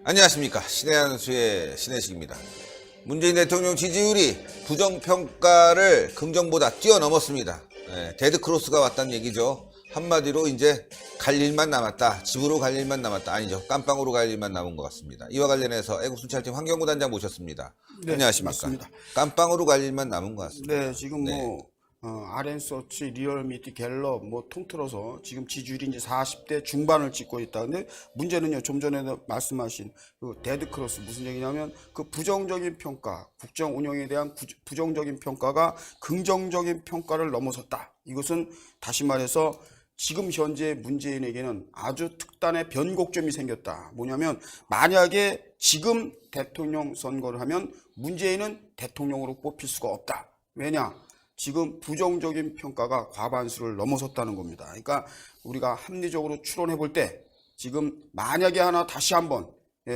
안녕하십니까. 신의 한수의 신혜식입니다. 문재인 대통령 지지율이 부정평가를 긍정보다 뛰어넘었습니다. 데드크로스가 왔다는 얘기죠. 한마디로 이제 갈 일만 남았다. 집으로 갈 일만 남았다. 아니죠. 깜빵으로 갈 일만 남은 것 같습니다. 이와 관련해서 애국순찰팀 황경구 단장 모셨습니다. 네, 안녕하십니까. 맞습니다. 깜빵으로 갈 일만 남은 것 같습니다. 네, 지금 RN서치, 리얼미티, 갤럽 통틀어서 지금 지지율이 이제 40대 중반을 찍고 있다. 근데 문제는요, 좀 전에 말씀하신 그 데드크로스 무슨 얘기냐면 그 부정적인 평가, 국정 운영에 대한 부정적인 평가가 긍정적인 평가를 넘어섰다. 이것은 다시 말해서 지금 현재 문재인에게는 아주 특단의 변곡점이 생겼다. 뭐냐면 만약에 지금 대통령 선거를 하면 문재인은 대통령으로 뽑힐 수가 없다. 왜냐? 지금 부정적인 평가가 과반수를 넘어섰다는 겁니다. 그러니까 우리가 합리적으로 추론해 볼 때 지금 만약에 하나 다시 한번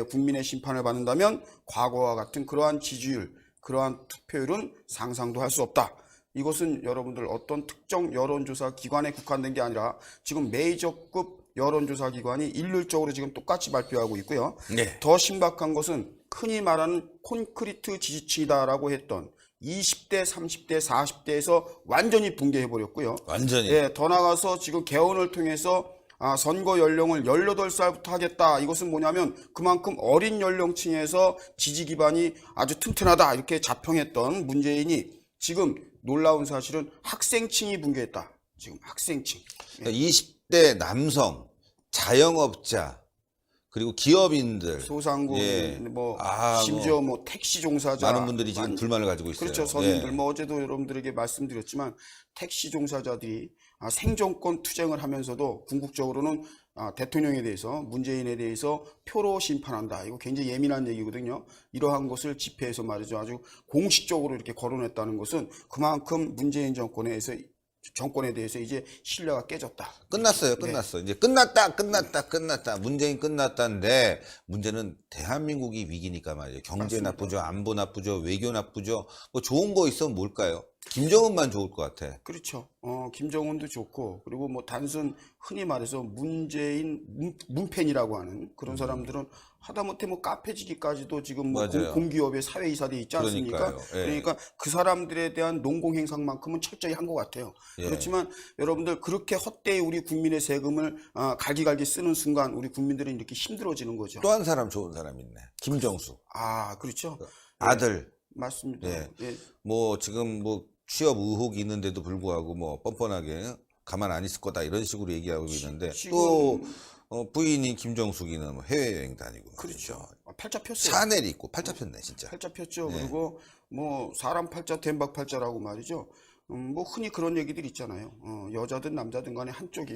국민의 심판을 받는다면 과거와 같은 그러한 지지율, 그러한 투표율은 상상도 할 수 없다. 이것은 여러분들 어떤 특정 여론조사 기관에 국한된 게 아니라 지금 메이저급 여론조사 기관이 일률적으로 지금 똑같이 발표하고 있고요. 네. 더 심각한 것은 흔히 말하는 콘크리트 지지층이다라고 했던 20대, 30대, 40대에서 완전히 붕괴해버렸고요. 완전히. 예, 더 나가서 지금 개헌을 통해서 선거 연령을 18살부터 하겠다. 이것은 뭐냐면 그만큼 어린 연령층에서 지지 기반이 아주 튼튼하다. 이렇게 자평했던 문재인이 지금 놀라운 사실은 학생층이 붕괴했다. 지금 학생층. 그러니까 20대 남성, 자영업자, 그리고 기업인들, 소상공인, 심지어 택시 종사자. 많은 분들이 지금 불만을 가지고 있어요. 그렇죠. 서민들, 어제도 여러분들에게 말씀드렸지만 택시 종사자들이 생존권 투쟁을 하면서도 궁극적으로는 대통령에 대해서, 문재인에 대해서 표로 심판한다. 이거 굉장히 예민한 얘기거든요. 이러한 것을 집회에서 말이죠. 아주 공식적으로 이렇게 거론했다는 것은 그만큼 문재인 정권에 대해서 이제 신뢰가 깨졌다. 끝났어요. 끝났어. 이제 끝났다. 문재인 끝났다인데 문제는 대한민국이 위기니까 말이에요. 경제 맞습니다. 나쁘죠. 안보 나쁘죠. 외교 나쁘죠. 뭐 좋은 거 있으면 뭘까요? 김정은만 좋을 것 같아. 그렇죠. 김정은도 좋고, 그리고 단순 흔히 말해서 문재인 문팬이라고 하는 그런 사람들은 하다못해 카페지기까지도 지금 공기업의 사회이사돼 있지 않습니까? 예. 그러니까 그 사람들에 대한 농공행상만큼은 철저히 한 것 같아요. 예. 그렇지만 여러분들 그렇게 헛되이 우리 국민의 세금을 갈기갈기 쓰는 순간 우리 국민들은 이렇게 힘들어지는 거죠. 또 한 사람 좋은 사람 있네. 김정수. 그렇죠. 아들. 맞습니다. 예. 예. 지금 취업 의혹이 있는데도 불구하고 뻔뻔하게 가만 안 있을 거다 이런 식으로 얘기하고 있는데 또 부인인 김정숙이는 해외여행 다니고. 그렇죠. 팔자 폈어요. 샤넬 있고 팔자 폈네 진짜. 팔자 폈죠. 네. 그리고 사람 팔자 된박 팔자라고 말이죠. 흔히 그런 얘기들 있잖아요. 여자든 남자든 간에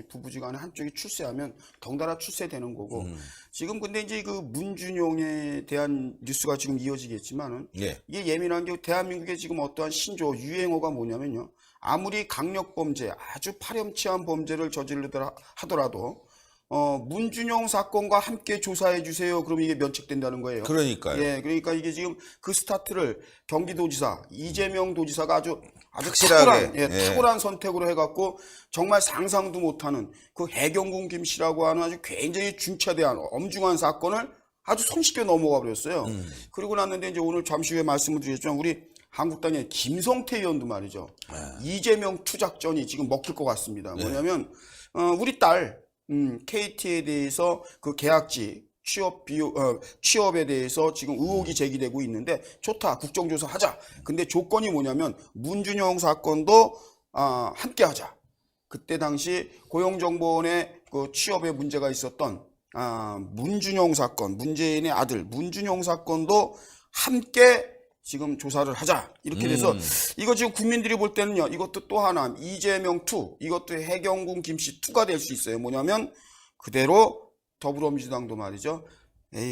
부부지간에 한쪽이 출세하면 덩달아 출세되는 거고. 지금 근데 이제 그 문준용에 대한 뉴스가 지금 이어지겠지만은 예. 이게 예민한 게 대한민국의 지금 어떠한 신조 유행어가 뭐냐면요. 아무리 강력범죄, 아주 파렴치한 범죄를 저지르더라 하더라도 문준용 사건과 함께 조사해 주세요. 그럼 이게 면책된다는 거예요. 그러니까요. 예, 그러니까 이게 지금 그 스타트를 경기도지사 이재명 도지사가 아주 확실하게, 탁월한 선택으로 해갖고 정말 상상도 못하는 그 해경군 김씨라고 하는 아주 굉장히 중차대한 엄중한 사건을 아주 손쉽게 넘어가 버렸어요. 그리고 났는데 이제 오늘 잠시 후에 말씀을 드렸지만 우리 한국당의 김성태 의원도 말이죠. 이재명 투작전이 지금 먹힐 것 같습니다. 뭐냐면 우리 딸 KT에 대해서 그 계약직 취업에 대해서 지금 의혹이 제기되고 있는데 좋다. 국정조사 하자. 근데 조건이 뭐냐면 문준용 사건도 함께 하자. 그때 당시 고용정보원의 그 취업에 문제가 있었던 문준용 사건, 문재인의 아들 문준용 사건도 함께 지금 조사를 하자. 이렇게 돼서 이거 지금 국민들이 볼 때는요. 이것도 또 하나 이재명 2, 이것도 해경군 김씨 2가 될 수 있어요. 뭐냐면 그대로 더불어민주당도 말이죠.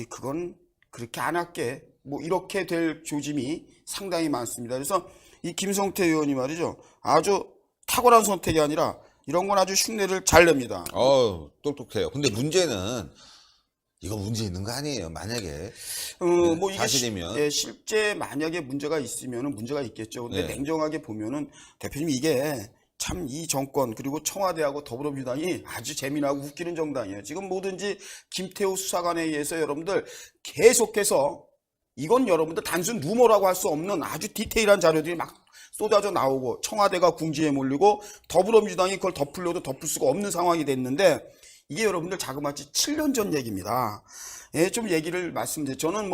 그건 그렇게 안 할게. 이렇게 될 조짐이 상당히 많습니다. 그래서 이 김성태 의원이 말이죠. 아주 탁월한 선택이 아니라 이런 건 아주 흉내를 잘 냅니다. 똑똑해요. 근데 문제는 이거 문제 있는 거 아니에요? 만약에 이게 사실이면 실제 만약에 문제가 있으면은 문제가 있겠죠. 근데 네. 냉정하게 보면은 대표님 이게 참 이 정권 그리고 청와대하고 더불어민주당이 아주 재미나고 웃기는 정당이에요. 지금 뭐든지 김태우 수사관에 의해서 여러분들 계속해서 이건 여러분들 단순 루머라고 할 수 없는 아주 디테일한 자료들이 막 쏟아져 나오고 청와대가 궁지에 몰리고 더불어민주당이 그걸 덮으려도 덮을 수가 없는 상황이 됐는데 이게 여러분들 자그마치 7년 전 얘기입니다. 예, 좀 얘기를 말씀드려요. 저는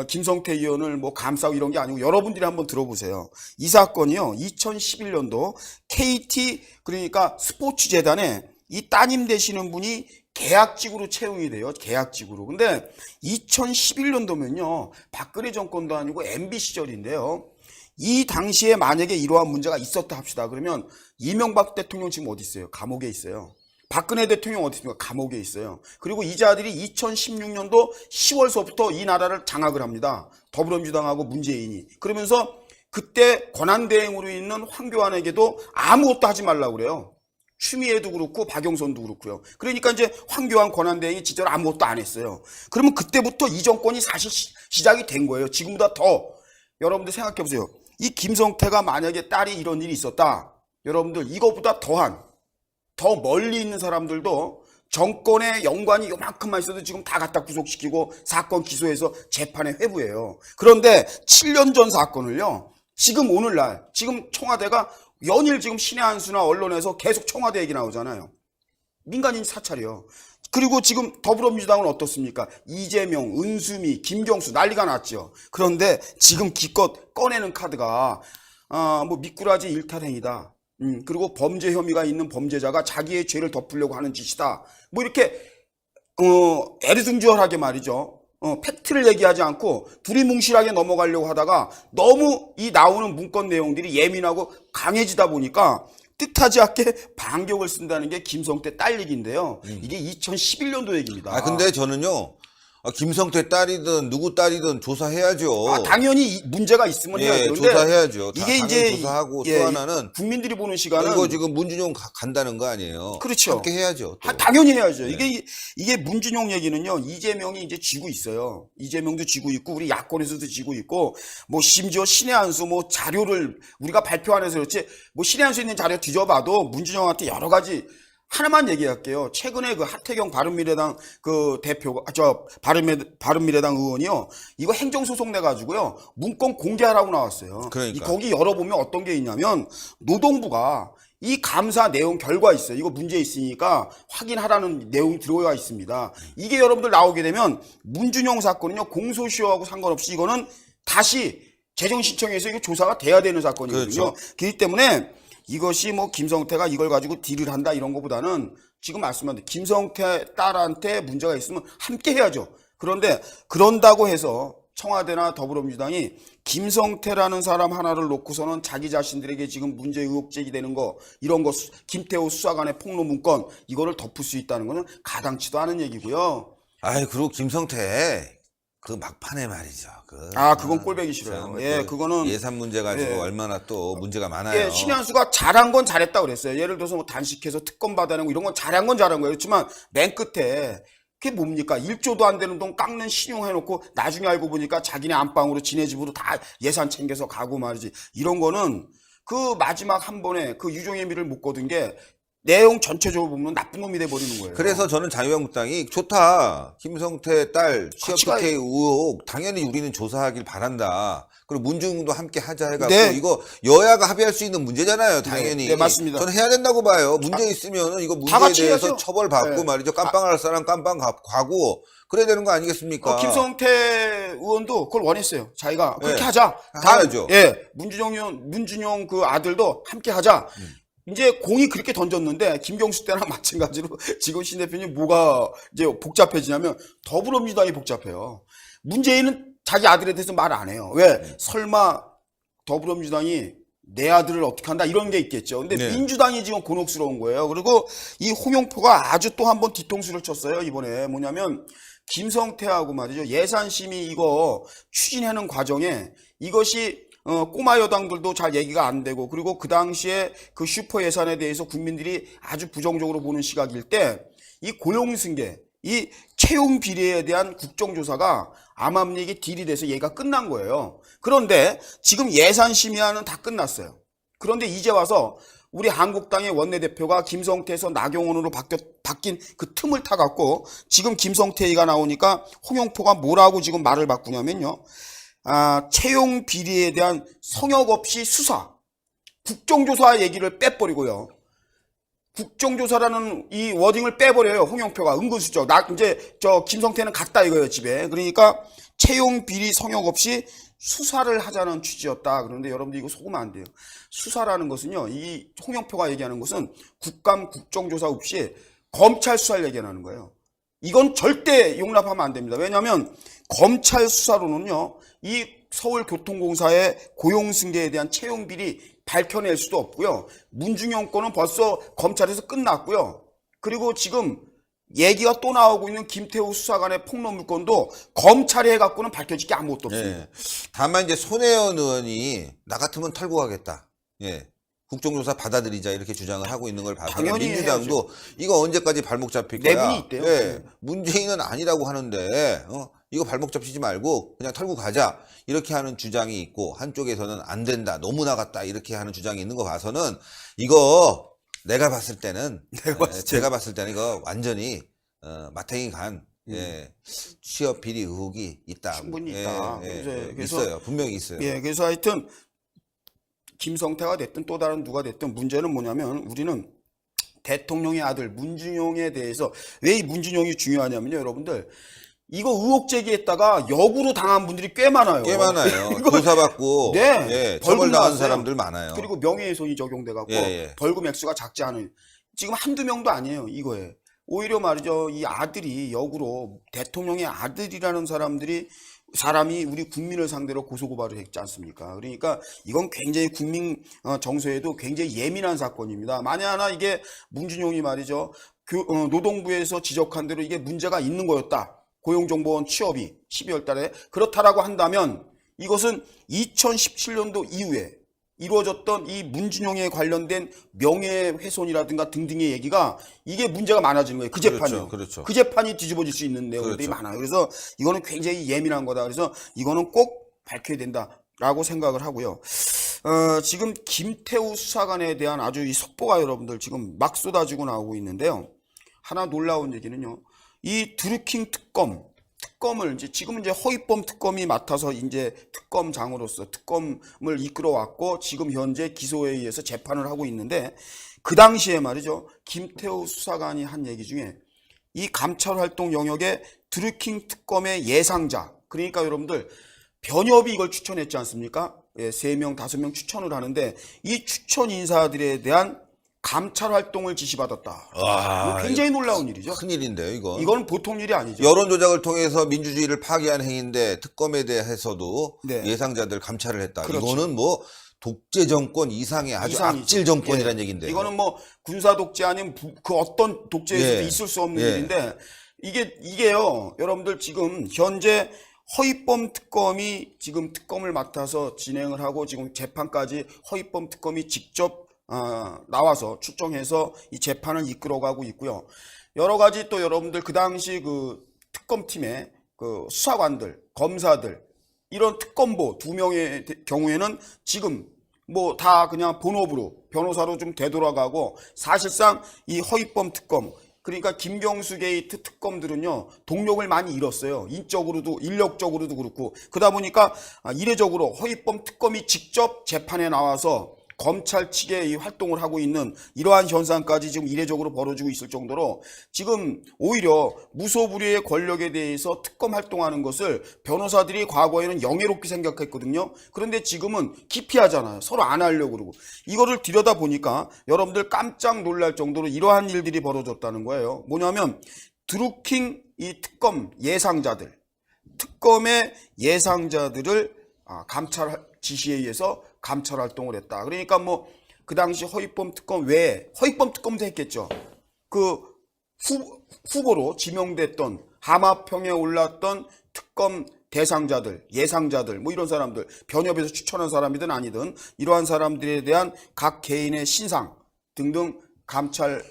김성태 의원을 감싸고 이런 게 아니고 여러분들이 한번 들어보세요. 이 사건이요. 2011년도 KT 그러니까 스포츠재단에 이 따님 되시는 분이 계약직으로 채용이 돼요. 계약직으로. 근데 2011년도면요. 박근혜 정권도 아니고 MB 시절인데요. 이 당시에 만약에 이러한 문제가 있었다 합시다. 그러면 이명박 대통령 지금 어디 있어요? 감옥에 있어요. 박근혜 대통령 어디 있습니까? 감옥에 있어요. 그리고 이 자들이 2016년도 10월서부터 이 나라를 장악을 합니다. 더불어민주당하고 문재인이. 그러면서 그때 권한대행으로 있는 황교안에게도 아무것도 하지 말라고 그래요. 추미애도 그렇고 박영선도 그렇고요. 그러니까 이제 황교안 권한대행이 진짜로 아무것도 안 했어요. 그러면 그때부터 이 정권이 사실 시작이 된 거예요. 지금보다 더. 여러분들 생각해 보세요. 이 김성태가 만약에 딸이 이런 일이 있었다. 여러분들 이거보다 더 멀리 있는 사람들도 정권의 연관이 요만큼만 있어도 지금 다 갖다 구속시키고 사건 기소해서 재판에 회부해요. 그런데 7년 전 사건을요. 지금 오늘날 지금 청와대가 연일 지금 신의 한수나 언론에서 계속 청와대 얘기 나오잖아요. 민간인 사찰이요. 그리고 지금 더불어민주당은 어떻습니까? 이재명, 은수미, 김경수 난리가 났죠. 그런데 지금 기껏 꺼내는 카드가 미꾸라지 일탈행위다. 그리고 범죄 혐의가 있는 범죄자가 자기의 죄를 덮으려고 하는 짓이다. 이렇게 애리둥절하게 말이죠. 팩트를 얘기하지 않고 두리뭉실하게 넘어가려고 하다가 너무 이 나오는 문건 내용들이 예민하고 강해지다 보니까 뜻하지 않게 반격을 쓴다는 게 김성태 딸 얘기인데요. 이게 2011년도 얘기입니다. 근데 저는요, 김성태 딸이든 누구 딸이든 조사해야죠. 당연히 문제가 있으면 해야죠. 조사해야죠. 이게 이제 조사하고 또 하나는 국민들이 보는 시간은 이거 지금 문준용 간다는 거 아니에요. 그렇죠. 함께 해야죠. 당연히 해야죠. 이게 문준용 얘기는요. 이재명이 이제 쥐고 있어요. 이재명도 쥐고 있고 우리 야권에서도 쥐고 있고 심지어 신의 한수 자료를 우리가 발표 안 해서 그렇지 신의 한수 있는 자료 뒤져봐도 문준용한테 여러 가지 하나만 얘기할게요. 최근에 그 하태경 바른미래당 그 대표가 바른미래당 의원이요. 이거 행정소송 내가지고요. 문건 공개하라고 나왔어요. 그러니까. 거기 열어보면 어떤 게 있냐면 노동부가 이 감사 내용 결과 있어요. 이거 문제 있으니까 확인하라는 내용이 들어가 있습니다. 이게 여러분들 나오게 되면 문준용 사건은요. 공소시효하고 상관없이 이거는 다시 재정신청해서 이거 조사가 돼야 되는 사건이거든요. 그렇죠. 그렇기 때문에 이것이 김성태가 이걸 가지고 딜을 한다 이런 것보다는 지금 말씀하신 김성태 딸한테 문제가 있으면 함께 해야죠. 그런데 그런다고 해서 청와대나 더불어민주당이 김성태라는 사람 하나를 놓고서는 자기 자신들에게 지금 문제 의혹 제기되는 거 이런 거 김태우 수사관의 폭로 문건 이거를 덮을 수 있다는 거는 가당치도 않은 얘기고요. 그리고 김성태 그 막판에 말이죠. 그건 꼴보기 싫어요. 그거는 예산 문제 가지고 얼마나 또 문제가 많아요. 신의 한수가 잘한 건 잘했다 그랬어요. 예를 들어서 단식해서 특검 받아내고 이런 건 잘한 건 잘한 거예요. 그렇지만 맨 끝에 그게 뭡니까? 1조도 안 되는 돈 깎는 신용 해놓고 나중에 알고 보니까 자기네 안방으로 지네 집으로 다 예산 챙겨서 가고 말이지. 이런 거는 그 마지막 한 번에 그 유종의 미를 못 거둔 게 내용 전체적으로 보면 나쁜 놈이 돼버리는 거예요. 그래서 저는 자유한국당이 좋다. 김성태 딸 취업 특혜 의혹 당연히 우리는 조사하길 바란다. 그리고 문준용도 함께 하자 해갖고 이거 여야가 합의할 수 있는 문제잖아요. 당연히. 네, 맞습니다. 저는 해야 된다고 봐요. 문제 있으면 이거 문제에 대해서 해야죠. 처벌받고 말이죠. 깜빵할 사람 깜빵 가고 그래야 되는 거 아니겠습니까? 김성태 의원도 그걸 원했어요. 자기가 그렇게 하자. 하야죠. 문준용 그 아들도 함께 하자. 이제 공이 그렇게 던졌는데 김경수 때랑 마찬가지로 지금 신 대표님 뭐가 이제 복잡해지냐면 더불어민주당이 복잡해요. 문재인은 자기 아들에 대해서 말 안 해요. 왜? 설마 더불어민주당이 내 아들을 어떻게 한다 이런 게 있겠죠. 근데 민주당이 지금 곤혹스러운 거예요. 그리고 이 홍영표가 아주 또 한 번 뒤통수를 쳤어요. 이번에 뭐냐면 김성태하고 말이죠. 예산심의 이거 추진하는 과정에 이것이 꼬마 여당들도 잘 얘기가 안 되고 그리고 그 당시에 그 슈퍼 예산에 대해서 국민들이 아주 부정적으로 보는 시각일 때 이 고용승계, 이 채용 비리에 대한 국정조사가 암암리기 딜이 돼서 얘가 끝난 거예요. 그런데 지금 예산 심의안은 다 끝났어요. 그런데 이제 와서 우리 한국당의 원내대표가 김성태에서 나경원으로 바뀐 그 틈을 타갖고 지금 김성태가 나오니까 홍영표가 뭐라고 지금 말을 바꾸냐면요. 채용 비리에 대한 성역 없이 수사, 국정조사 얘기를 빼버리고요. 국정조사라는 이 워딩을 빼버려요. 홍영표가 은근슬쩍. 이제 김성태는 갔다 이거예요, 집에. 그러니까 채용 비리 성역 없이 수사를 하자는 취지였다. 그런데 여러분들 이거 속으면 안 돼요. 수사라는 것은요, 이 홍영표가 얘기하는 것은 국감 국정조사 없이 검찰 수사를 얘기하는 거예요. 이건 절대 용납하면 안 됩니다. 왜냐하면 검찰 수사로는요, 이 서울교통공사의 고용승계에 대한 채용 비리 밝혀낼 수도 없고요. 문중용 건은 벌써 검찰에서 끝났고요. 그리고 지금 얘기가 또 나오고 있는 김태우 수사관의 폭로 물건도 검찰이 해갖고는 밝혀질 게 아무것도 없습니다. 예. 다만 이제 손혜원 의원이 나 같으면 털고 가겠다. 예. 국정조사 받아들이자 이렇게 주장을 하고 있는 걸 봐서 당연히 민주당도 해야죠. 이거 언제까지 발목 잡힐 거야? 내분이 있대요. 예. 문재인은 아니라고 하는데 이거 발목 잡히지 말고 그냥 털고 가자 이렇게 하는 주장이 있고 한쪽에서는 안 된다 너무 나갔다 이렇게 하는 주장이 있는 거 봐서는 이거 제가 봤을 때는 이거 완전히 마탱이 간 취업 비리 의혹이 있다. 충분히 있다. 그래서 있어요. 분명히 있어요. 예, 그래서 하여튼 김성태가 됐든 또 다른 누가 됐든 문제는 뭐냐면 우리는 대통령의 아들 문준용에 대해서 왜 이 문준용이 중요하냐면요, 여러분들. 이거 의혹 제기했다가 역으로 당한 분들이 꽤 많아요. 꽤 많아요. 조사받고 네, 벌금 벌금 당한 나왔어요. 사람들 많아요. 그리고 명예훼손이 적용돼갖고 벌금 액수가 작지 않은 지금 한두 명도 아니에요. 이거에 오히려 말이죠. 이 아들이 역으로 대통령의 아들이라는 사람이 우리 국민을 상대로 고소고발을 했지 않습니까? 그러니까 이건 굉장히 국민 정서에도 굉장히 예민한 사건입니다. 만약 하나 이게 문준용이 말이죠. 노동부에서 지적한 대로 이게 문제가 있는 거였다. 고용정보원 취업이 12월 달에 그렇다라고 한다면 이것은 2017년도 이후에 이루어졌던 이 문준용에 관련된 명예훼손이라든가 등등의 얘기가 이게 문제가 많아지는 거예요. 그 재판이요. 그렇죠. 그 재판이 뒤집어질 수 있는 내용들이 많아요. 그래서 이거는 굉장히 예민한 거다. 그래서 이거는 꼭 밝혀야 된다라고 생각을 하고요. 지금 김태우 수사관에 대한 아주 이 속보가 여러분들 지금 막 쏟아지고 나오고 있는데요. 하나 놀라운 얘기는요. 이 드루킹 특검을 지금은 이제 허위범 특검이 맡아서 이제 특검장으로서 특검을 이끌어왔고 지금 현재 기소에 의해서 재판을 하고 있는데 그 당시에 말이죠. 김태우 수사관이 한 얘기 중에 이 감찰 활동 영역에 드루킹 특검의 예상자, 그러니까 여러분들 변협이 이걸 추천했지 않습니까? 3명, 5명 추천을 하는데 이 추천 인사들에 대한 감찰 활동을 지시받았다. 와, 굉장히 놀라운 일이죠. 큰일인데요, 이거. 이거는 보통 일이 아니죠. 여론 조작을 통해서 민주주의를 파괴한 행위인데 특검에 대해서도 네. 예상자들 감찰을 했다. 그렇죠. 이거는 뭐 독재 정권 이상의 아주 악질 정권이라는 얘기인데요. 이거는 뭐 군사 독재 아니면 그 어떤 독재에서도 있을 수 없는 일인데 이게요. 여러분들 지금 현재 허위범 특검이 지금 특검을 맡아서 진행을 하고 지금 재판까지 허위범 특검이 직접 나와서 추정해서 이 재판을 이끌어가고 있고요. 여러 가지 또 여러분들 그 당시 그 특검팀의 그 수사관들, 검사들 이런 특검보 2명의 경우에는 지금 뭐 다 그냥 본업으로 변호사로 좀 되돌아가고 사실상 이 허위범 특검 그러니까 김경수 게이트 특검들은요 동력을 많이 잃었어요. 인적으로도 인력적으로도 그렇고 그러다 보니까 이례적으로 허위범 특검이 직접 재판에 나와서 검찰 측의 이 활동을 하고 있는 이러한 현상까지 지금 이례적으로 벌어지고 있을 정도로 지금 오히려 무소불위의 권력에 대해서 특검 활동하는 것을 변호사들이 과거에는 영예롭게 생각했거든요. 그런데 지금은 기피하잖아요. 서로 안 하려고 그러고. 이거를 들여다보니까 여러분들 깜짝 놀랄 정도로 이러한 일들이 벌어졌다는 거예요. 뭐냐면 드루킹 이 특검 예상자들, 특검의 예상자들을 감찰 지시에 의해서 감찰 활동을 했다. 그러니까 뭐 그 당시 허위범 특검 외에 허위범 특검도 했겠죠. 그 후보로 지명됐던 하마평에 올랐던 특검 대상자들, 예상자들, 뭐 이런 사람들, 변협에서 추천한 사람이든 아니든 이러한 사람들에 대한 각 개인의 신상 등등 감찰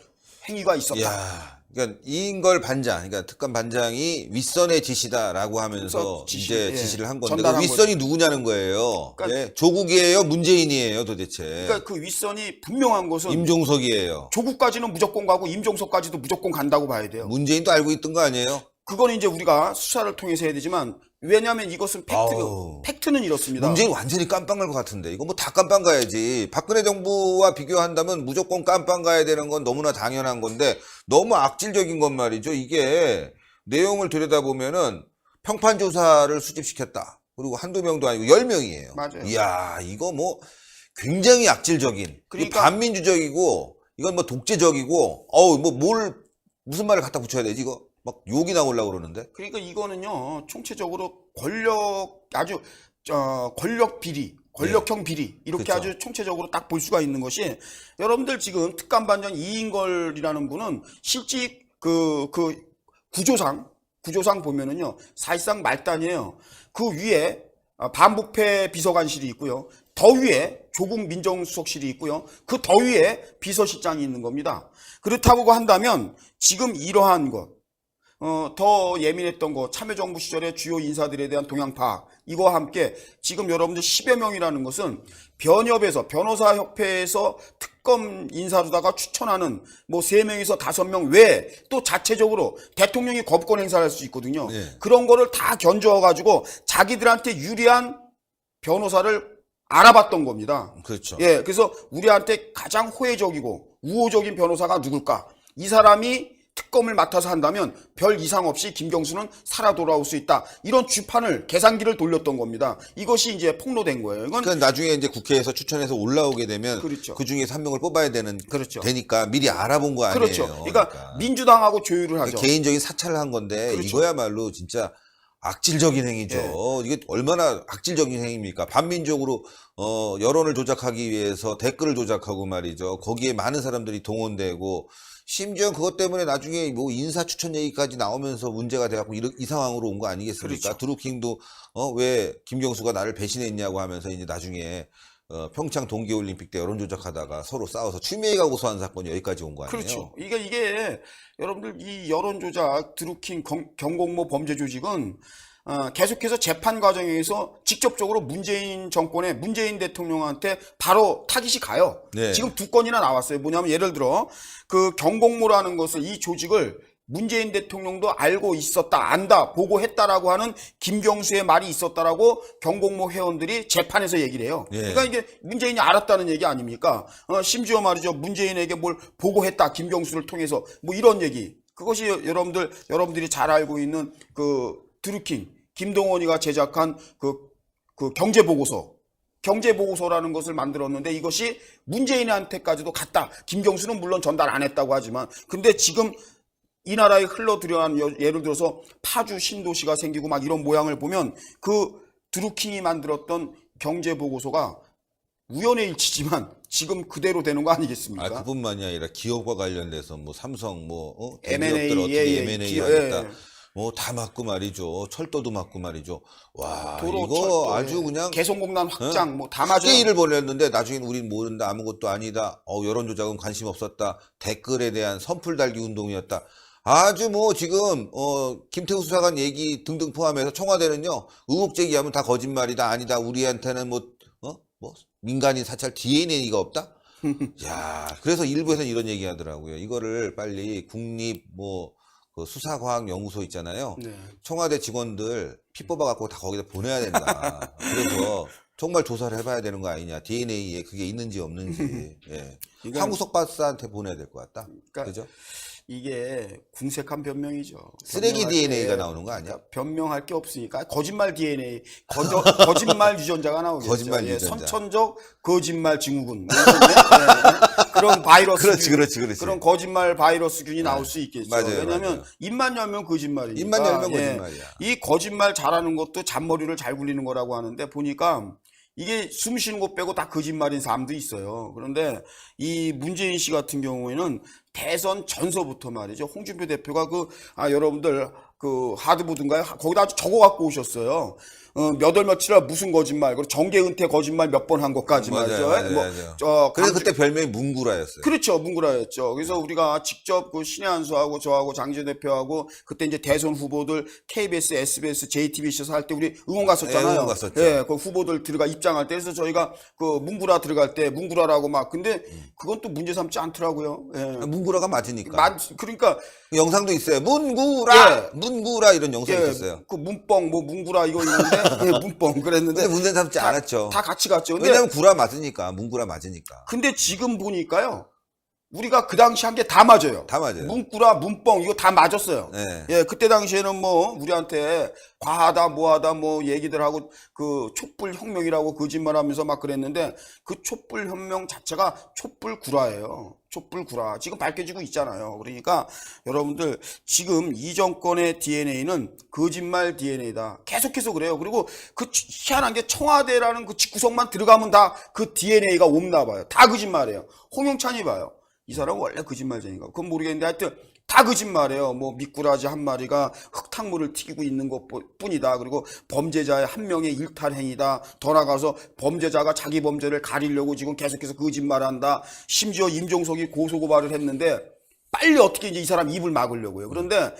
행위가 있었다. 이야, 그러니까 이인걸 반장, 그러니까 특감 반장이 윗선의 지시다라고 하면서 지시, 이제 예. 지시를 한 건데 그 전달한 윗선이 누구냐는 거예요. 그러니까- 예, 조국이에요, 문재인이에요, 도대체. 그러니까 그 윗선이 분명한 것은 임종석이에요. 조국까지는 무조건 가고 임종석까지도 무조건 간다고 봐야 돼요. 문재인도 알고 있던 거 아니에요? 그건 이제 우리가 수사를 통해서 해야 되지만 왜냐하면 이것은 아우. 팩트는 이렇습니다. 문재인 완전히 깜빵 갈 것 같은데 이거 뭐 다 깜빵 가야지. 박근혜 정부와 비교한다면 무조건 깜빵 가야 되는 건 너무나 당연한 건데 너무 악질적인 건 말이죠. 이게 내용을 들여다보면은 평판 조사를 수집시켰다. 그리고 한두 명도 아니고 10명이에요. 맞아요. 이야, 이거 뭐 굉장히 악질적인, 그러니까- 반민주적이고 이건 뭐 독재적이고 어우 뭐 뭘 무슨 말을 갖다 붙여야 되지 이거 막 욕이 나오려고 그러는데. 그러니까 이거는요 총체적으로 권력 비리, 권력형 비리 이렇게 그렇죠. 아주 총체적으로 딱 볼 수가 있는 것이 여러분들 지금 특감반장 이인걸이라는 분은 실제 그 구조상 보면은요 사실상 말단이에요. 그 위에 반부패 비서관실이 있고요. 더 위에 조국 민정수석실이 있고요. 그 더 위에 비서실장이 있는 겁니다. 그렇다고 한다면 지금 이러한 것 더 예민했던 거 참여정부 시절의 주요 인사들에 대한 동향 파악 이거와 함께 지금 여러분들 10여 명이라는 것은 변협에서 변호사협회에서 특검 인사로다가 추천하는 뭐 3명에서 5명 외에 또 자체적으로 대통령이 거부권 행사를 할 수 있거든요. 네. 그런 거를 다 견주어 가지고 자기들한테 유리한 변호사를 알아봤던 겁니다. 그렇죠. 예, 그래서 우리한테 가장 호혜적이고 우호적인 변호사가 누굴까? 이 사람이 특검을 맡아서 한다면 별 이상 없이 김경수는 살아 돌아올 수 있다. 이런 주판을 계산기를 돌렸던 겁니다. 이것이 이제 폭로된 거예요. 이건 그러니까 나중에 이제 국회에서 추천해서 올라오게 되면 그렇죠. 그 중에서 한 명을 뽑아야 그렇죠. 되니까 미리 알아본 거 아니에요. 그렇죠. 그러니까 민주당하고 조율을 하죠. 개인적인 사찰을 한 건데 그렇죠. 이거야말로 진짜 악질적인 행위죠. 이게 얼마나 악질적인 행위입니까? 반민족으로 여론을 조작하기 위해서 댓글을 조작하고 말이죠. 거기에 많은 사람들이 동원되고 심지어 그것 때문에 나중에 뭐 인사 추천 얘기까지 나오면서 문제가 돼갖고 이 상황으로 온 거 아니겠습니까? 그렇죠. 드루킹도 왜 김경수가 나를 배신했냐고 하면서 이제 나중에 평창 동계올림픽 때 여론 조작하다가 서로 싸워서 추미애가 고소한 사건이 여기까지 온 거 아니에요? 그렇죠. 이게 여러분들 이 여론 조작 드루킹 경공모 범죄 조직은 계속해서 재판 과정에서 직접적으로 문재인 정권의 문재인 대통령한테 바로 타깃이 가요. 네. 지금 2건이나 나왔어요. 뭐냐면 예를 들어 그 경공모라는 것을 이 조직을 문재인 대통령도 알고 있었다, 안다, 보고했다라고 하는 김경수의 말이 있었다라고 경공모 회원들이 재판에서 얘기를 해요. 예. 그러니까 이게 문재인이 알았다는 얘기 아닙니까? 심지어 말이죠. 문재인에게 뭘 보고했다, 김경수를 통해서 뭐 이런 얘기. 그것이 여러분들이 잘 알고 있는 그 드루킹, 김동원이가 제작한 그 경제보고서라는 것을 만들었는데 이것이 문재인한테까지도 갔다. 김경수는 물론 전달 안 했다고 하지만 근데 지금 이 나라에 흘러들여간 예를 들어서 파주 신도시가 생기고 막 이런 모양을 보면 그 드루킹이 만들었던 경제보고서가 우연의 일치지만 지금 그대로 되는 거 아니겠습니까? 그뿐만이 아니라 기업과 관련돼서 뭐 삼성 M&A, 대기업들 어떻게 예, M&A 기업, 하겠다. 예. 다 맞고 말이죠. 철도도 맞고 말이죠. 와, 도로, 이거 철도, 아주 예. 그냥 개성공단 확장 뭐 다 크게 맞아요. 일을 벌였는데 나중엔 우린 모른다. 아무것도 아니다. 여론 조작은 관심 없었다. 댓글에 대한 선풀 달기 운동이었다. 아주 뭐 지금 김태우 수사관 얘기 등등 포함해서 청와대는요. 의혹 제기하면 다 거짓말이다. 아니다. 우리한테는 뭐 민간인 사찰 DNA가 없다. 야, 그래서 일부에서는 이런 얘기 하더라고요. 이거를 빨리 국립 그 수사과학연구소 있잖아요. 네. 청와대 직원들 피 뽑아갖고 다 거기다 보내야 된다. 그래서 정말 조사를 해봐야 되는 거 아니냐. DNA에 그게 있는지 없는지. 예. 이건- 황우석 박사한테 보내야 될 것 같다. 그러니까 그죠? 이게 궁색한 변명이죠. 쓰레기 변명할 DNA가 게- 나오는 거 아니야? 변명할 게 없으니까 거짓말 DNA, 거짓말 유전자가 나오겠죠. 거짓말 예, 유전자. 선천적 거짓말 증후군 뭐 이런 예, 그런 바이러스 그렇지. 그런 거짓말 바이러스균이 나올 수 있겠죠. 맞아요, 왜냐하면 맞아요. 입만 열면 거짓말이니까. 입만 열면 예, 거짓말이야. 이 거짓말 잘하는 것도 잔머리를 잘 굴리는 거라고 하는데 보니까 이게 숨 쉬는 것 빼고 다 거짓말인 사람도 있어요. 그런데 이 문재인 씨 같은 경우에는 대선 전서부터 말이죠. 홍준표 대표가 여러분들 그 하드보드인가요? 거기다 아주 적어 갖고 오셨어요. 몇 월 며칠에 무슨 거짓말, 그리고 정계 은퇴 거짓말 몇 번 한 것까지 말이죠. 맞아요. 그래서 그때 별명이 문구라였어요. 그렇죠. 문구라였죠. 그래서 우리가 직접 그 신의 한수하고 저하고 장지현 대표하고 그때 이제 대선 후보들 KBS, SBS, JTBC에서 할 때 우리 응원 갔었잖아요. 네, 응원 갔었죠. 예, 그 후보들 들어가 입장할 때 그래서 저희가 그 문구라 들어갈 때 문구라라고 막 근데 그건 또 문제 삼지 않더라고요. 예. 문구라가 맞으니까. 그러니까 영상도 있어요. 문구라, 예. 문구라 이런 영상이 있었어요. 그 문뻥 뭐 문구라 이거 있는데 예, 문뻥 그랬는데 근데 문제 삼지 않았죠. 다 같이 갔죠. 근데 왜냐면 구라 맞으니까, 문구라 맞으니까. 근데 지금 보니까요. 우리가 그 당시 한 게 다 맞아요. 다 맞아요. 문구라, 문뻥 이거 다 맞았어요. 네. 예, 그때 당시에는 뭐 우리한테 과하다, 뭐하다, 뭐 얘기들 하고 그 촛불 혁명이라고 거짓말하면서 막 그랬는데 그 촛불 혁명 자체가 촛불 구라예요. 촛불 구라. 지금 밝혀지고 있잖아요. 그러니까 여러분들 지금 이 정권의 DNA는 거짓말 DNA다. 계속해서 그래요. 그리고 그 희한한 게 청와대라는 그 집구석만 들어가면 다 그 DNA가 옵나 봐요. 다 거짓말이에요. 홍영찬이 봐요. 이 사람은 원래 거짓말쟁이가. 그건 모르겠는데 하여튼 다 거짓말이에요. 뭐 미꾸라지 한 마리가 흙탕물을 튀기고 있는 것 뿐이다. 그리고 범죄자의 한 명의 일탈 행위다. 더 나가서 범죄자가 자기 범죄를 가리려고 지금 계속해서 거짓말한다. 심지어 임종석이 고소고발을 했는데 빨리 어떻게 이제 이 사람 입을 막으려고요. 그런데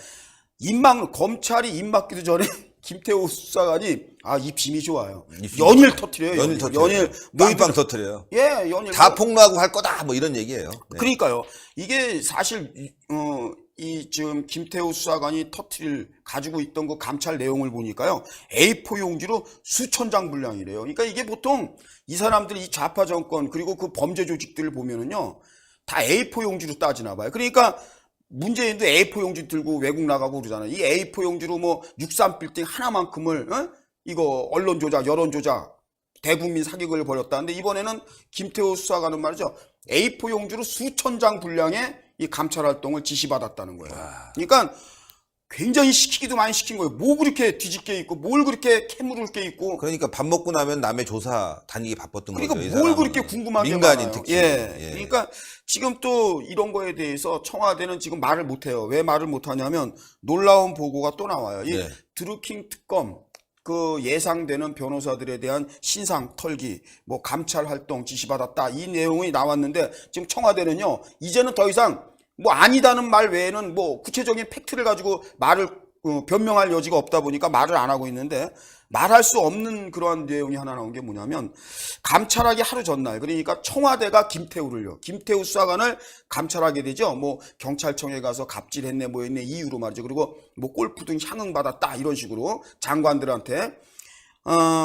검찰이 입 막기도 전에 김태호 수사관이 입 힘이 좋아요. 연일 터뜨려요. 연일 터뜨려요. 빵빵 터뜨려요. 예, 연일. 다 폭로하고 할 거다. 뭐 이런 얘기예요. 네. 그러니까요. 이게 사실 이 지금 김태호 수사관이 가지고 있던 그 감찰 내용을 보니까요. A4 용지로 수천 장 분량이래요. 그러니까 이게 보통 이 사람들 이 좌파 정권 그리고 그 범죄 조직들을 보면은요. 다 A4 용지로 따지나 봐요. 그러니까 문재인도 A4 용지 들고 외국 나가고 그러잖아요. 이 A4 용지로 뭐 63빌딩 하나만큼을 이거 언론 조작, 여론 조작, 대국민 사기극을 벌였다는데 이번에는 김태호 수사관은 말이죠. A4 용지로 수천 장 분량의 이 감찰 활동을 지시받았다는 거예요. 그러니까 굉장히 시키기도 많이 시킨 거예요. 뭐 그렇게 뒤집게 있고 뭘 그렇게 캐물을 게 있고. 그러니까 밥 먹고 나면 남의 조사 다니기 바빴던 거죠. 그러니까 뭘 그렇게 궁금한 게 민간인 많아요. 특히. 예. 그러니까 지금 또 이런 거에 대해서 청와대는 지금 말을 못해요. 왜 말을 못하냐면 놀라운 보고가 또 나와요. 이 드루킹 특검 그 예상되는 변호사들에 대한 신상 털기, 뭐 감찰 활동 지시받았다 이 내용이 나왔는데 지금 청와대는요 이제는 더 이상 뭐 아니다는 말 외에는 뭐 구체적인 팩트를 가지고 말을 변명할 여지가 없다 보니까 말을 안 하고 있는데 말할 수 없는 그러한 내용이 하나 나온 게 뭐냐면 감찰하기 하루 전날 그러니까 청와대가 김태우 수사관을 감찰하게 되죠. 뭐 경찰청에 가서 갑질했네 뭐 했네 이유로 말이죠. 그리고 뭐 골프 등 향응 받았다 이런 식으로 장관들한테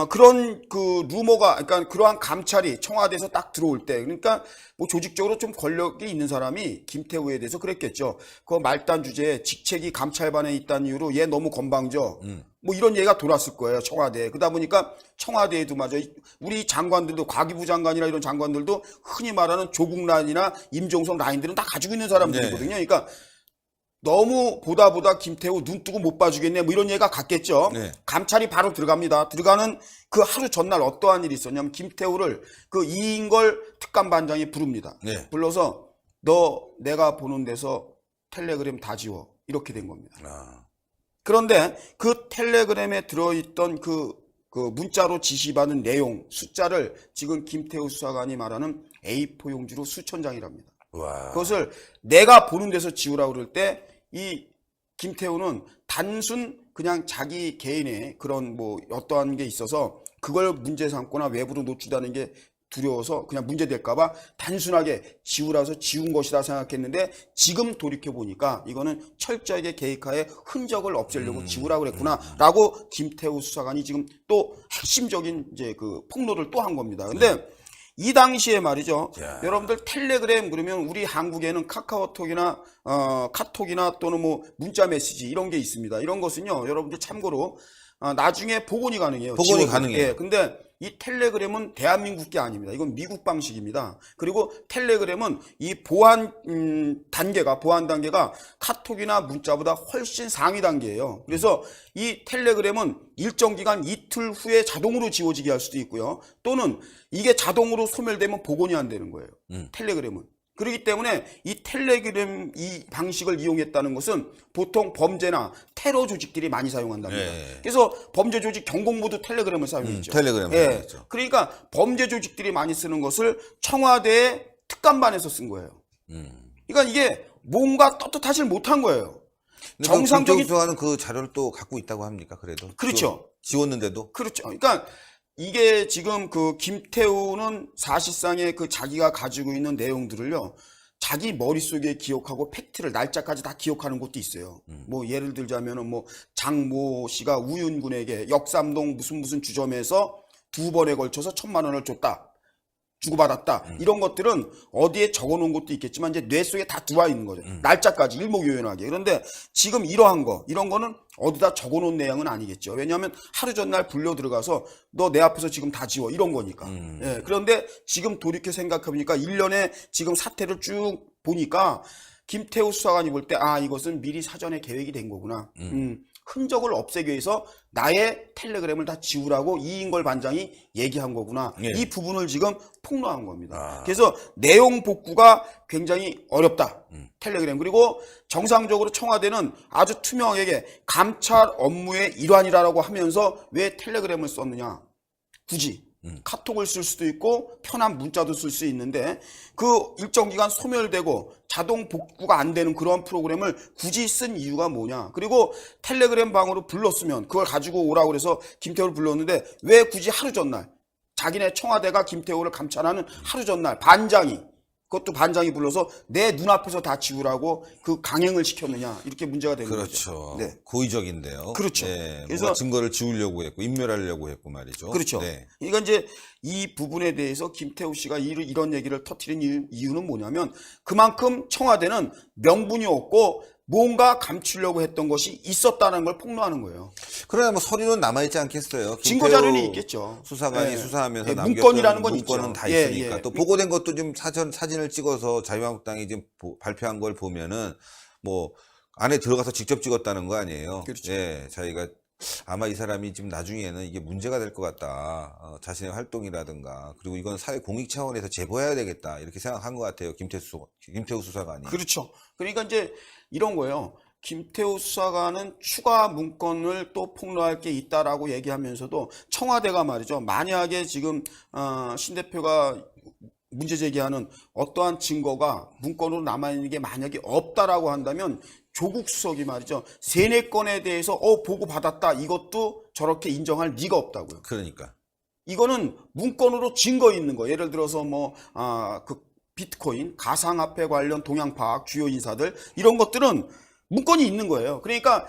그런 그 루머가, 그러니까 그러한 감찰이 청와대에서 딱 들어올 때, 그러니까 뭐 조직적으로 좀 권력이 있는 사람이 김태우에 대해서 그랬겠죠. 그 말단 주제에 직책이 감찰반에 있다는 이유로 얘 너무 건방져. 뭐 이런 얘기가 돌았을 거예요, 청와대에. 그러다 보니까 청와대에도 맞아. 우리 장관들도, 과기부 장관이나 이런 장관들도 흔히 말하는 조국 라인이나 임종석 라인들은 다 가지고 있는 사람들이거든요. 그러니까 너무 보다 김태우 눈 뜨고 못 봐주겠네 뭐 이런 얘기가 같겠죠. 감찰이 바로 들어갑니다. 들어가는 그 하루 전날 어떠한 일이 있었냐면 김태우를 그 이인걸 특감반장이 부릅니다. 불러서 너 내가 보는 데서 텔레그램 다 지워 이렇게 된 겁니다. 그런데 그 텔레그램에 들어있던 그 문자로 지시받은 내용 숫자를 지금 김태우 수사관이 말하는 A4 용지로 수천 장이랍니다. 그것을 내가 보는 데서 지우라고 그럴 때 이 김태우는 단순 그냥 자기 개인의 그런 뭐 어떠한 게 있어서 그걸 문제 삼거나 외부로 노출되는 게 두려워서 그냥 문제될까봐 단순하게 지우라서 지운 것이다 생각했는데 지금 돌이켜보니까 이거는 철저하게 계획하에 흔적을 없애려고 지우라고 그랬구나 라고 김태우 수사관이 지금 또 핵심적인 이제 그 폭로를 또 한 겁니다. 근데 이 당시에 말이죠. 여러분들 텔레그램 그러면 우리 한국에는 카카오톡이나 카톡이나 또는 뭐 문자 메시지 이런 게 있습니다. 이런 것은요. 여러분들 참고로 나중에 복원이 가능해요. 복원이 가능해요. 근데 이 텔레그램은 대한민국 게 아닙니다. 이건 미국 방식입니다. 그리고 텔레그램은 이 보안 단계가 카톡이나 문자보다 훨씬 상위 단계예요. 그래서 이 텔레그램은 일정 기간 이틀 후에 자동으로 지워지게 할 수도 있고요. 또는 이게 자동으로 소멸되면 복원이 안 되는 거예요. 텔레그램은. 그렇기 때문에 이 텔레그램 이 방식을 이용했다는 것은 보통 범죄나 테러 조직들이 많이 사용한답니다. 예. 그래서 범죄 조직 경공부도 텔레그램을 사용했죠. 텔레그램을 예. 사용했죠. 그러니까 범죄 조직들이 많이 쓰는 것을 청와대의 특감반에서 쓴 거예요. 그러니까 이게 뭔가 떳떳하지 못한 거예요. 정상적인 수사관은 그 자료를 또 갖고 있다고 합니까? 그래도 그렇죠. 지웠는데도 그렇죠. 그러니까 이게 지금 그 김태우는 사실상의 그 자기가 가지고 있는 내용들을요, 자기 머릿속에 기억하고 팩트를 날짜까지 다 기억하는 것도 있어요. 뭐 예를 들자면은 뭐 장모 씨가 우윤군에게 역삼동 무슨 주점에서 2번에 걸쳐서 1,000만 원을 줬다. 주고받았다. 이런 것들은 어디에 적어놓은 것도 있겠지만 이제 뇌 속에 다 들어와 있는 거죠. 날짜까지 일목요연하게. 그런데 지금 이러한 거, 이런 거는 어디다 적어놓은 내용은 아니겠죠. 왜냐하면 하루 전날 불려 들어가서 너 내 앞에서 지금 다 지워 이런 거니까. 예, 그런데 지금 돌이켜 생각해보니까 1년에 지금 사태를 쭉 보니까 김태우 수사관이 볼 때 이것은 미리 사전에 계획이 된 거구나. 흔적을 없애기 위해서 나의 텔레그램을 다 지우라고 이인걸 반장이 얘기한 거구나. 예. 이 부분을 지금 폭로한 겁니다. 그래서 내용 복구가 굉장히 어렵다. 텔레그램. 그리고 정상적으로 청와대는 아주 투명하게 감찰 업무의 일환이라고 하면서 왜 텔레그램을 썼느냐. 굳이. 카톡을 쓸 수도 있고 편한 문자도 쓸 수 있는데 그 일정 기간 소멸되고 자동 복구가 안 되는 그런 프로그램을 굳이 쓴 이유가 뭐냐. 그리고 텔레그램 방으로 불렀으면 그걸 가지고 오라고 그래서 김태우를 불렀는데 왜 굳이 하루 전날 자기네 청와대가 김태우를 감찰하는 하루 전날 그것도 반장이 불러서 내 눈앞에서 다 지우라고 그 강행을 시켰느냐. 이렇게 문제가 되는 그렇죠. 거죠. 네. 고의적인데요. 그렇죠. 네, 그래서 뭔가 증거를 지우려고 했고 인멸하려고 했고 말이죠. 그렇죠. 네. 그러니까 이제 이 부분에 대해서 김태우 씨가 이런 얘기를 터뜨린 이유는 뭐냐면 그만큼 청와대는 명분이 없고 뭔가 감추려고 했던 것이 있었다는 걸 폭로하는 거예요. 그러나 뭐 서류는 남아있지 않겠어요. 증거 자료는 있겠죠. 수사관이 예. 수사하면서 예, 남겼던 문건이라는 건 문건은 있죠. 다 예, 있으니까 예. 또 보고된 것도 좀 사진을 찍어서 자유한국당이 지금 발표한 걸 보면은 뭐 안에 들어가서 직접 찍었다는 거 아니에요. 그렇죠. 예, 자기가 아마 이 사람이 지금 나중에는 이게 문제가 될 것 같다. 자신의 활동이라든가 그리고 이건 사회 공익 차원에서 제보해야 되겠다 이렇게 생각한 것 같아요. 김태우 수사관이. 그렇죠. 그러니까 이제 이런 거예요. 김태우 수사관은 추가 문건을 또 폭로할 게 있다라고 얘기하면서도 청와대가 말이죠. 만약에 지금 신 대표가 문제 제기하는 어떠한 증거가 문건으로 남아있는 게 만약에 없다라고 한다면 조국 수석이 말이죠. 3-4건에 대해서 보고 받았다. 이것도 저렇게 인정할 리가 없다고요. 그러니까. 이거는 문건으로 증거 있는 거. 예를 들어서 그 비트코인, 가상화폐 관련 동향 파악, 주요 인사들 이런 것들은 문건이 있는 거예요. 그러니까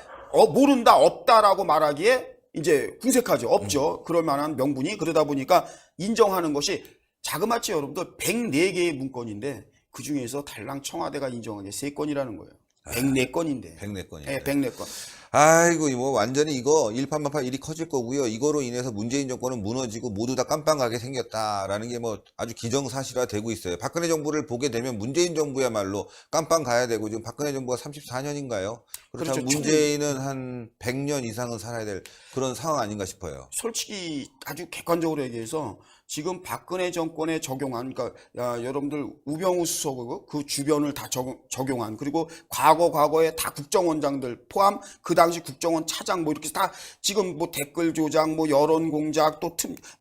모른다, 없다라고 말하기에 이제 궁색하죠. 없죠. 그럴 만한 명분이. 그러다 보니까 인정하는 것이 자그마치 여러분들 104개의 문건인데 그중에서 달랑 청와대가 인정한 게 3건이라는 거예요. 104건인데. 104건인데. 네, 104건. 아이고, 뭐, 완전히 이거, 일파만파 일이 커질 거고요. 이거로 인해서 문재인 정권은 무너지고 모두 다 깜빵하게 생겼다라는 게 뭐 아주 기정사실화 되고 있어요. 박근혜 정부를 보게 되면 문재인 정부야말로 깜빵 가야 되고, 지금 박근혜 정부가 34년인가요? 그렇다면 그렇죠. 문재인은 한 100년 이상은 살아야 될 그런 상황 아닌가 싶어요. 솔직히 아주 객관적으로 얘기해서 지금 박근혜 정권에 적용한, 그러니까 여러분들 우병우 수석 그 주변을 다 적용한, 그리고 과거에 다 국정원장들 포함 그 당시 국정원 차장 뭐 이렇게 다 지금 뭐 댓글 조작, 뭐 여론 공작, 또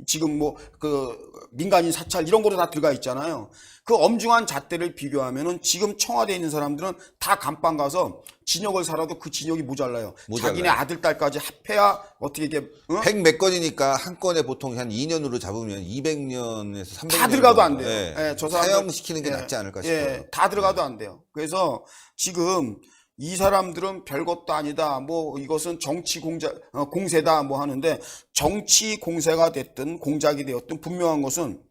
지금 뭐 그 민간인 사찰 이런 거로 다 들어가 있잖아요. 그 엄중한 잣대를 비교하면은 지금 청와대에 있는 사람들은 다 감방 가서 진역을 살아도 그 진역이 모자라요. 자기네 아들, 딸까지 합해야 어떻게 이게 100몇 건이니까 한 건에 보통 한 2년으로 잡으면 200년에서 300년 다 들어가도 안 돼요. 예. 저 사람들, 사형시키는 게 낫지 않을까 싶어요. 예, 다 들어가도 안 돼요. 그래서 지금 이 사람들은 별것도 아니다. 뭐 이것은 정치 공세다 뭐 하는데 정치 공세가 됐든 공작이 되었든 분명한 것은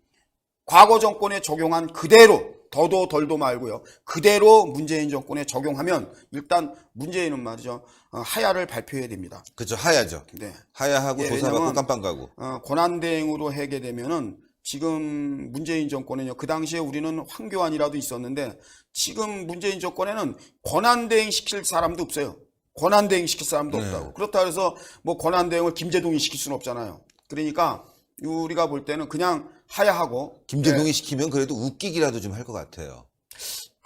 과거 정권에 적용한 그대로 더도 덜도 말고요. 그대로 문재인 정권에 적용하면 일단 문재인은 말이죠. 하야를 발표해야 됩니다. 그렇죠. 하야죠. 네. 하야하고 예, 조사받고 왜냐면, 깜빵 가고. 권한대행으로 하게 되면은 지금 문재인 정권은요. 그 당시에 우리는 황교안이라도 있었는데 지금 문재인 정권에는 권한대행 시킬 사람도 없어요. 권한대행 시킬 사람도 없다고. 그렇다 해서 뭐 권한대행을 김재동이 시킬 수는 없잖아요. 그러니까 우리가 볼 때는 그냥 하야하고 김재동이 시키면 그래도 웃기기라도 좀 할 것 같아요.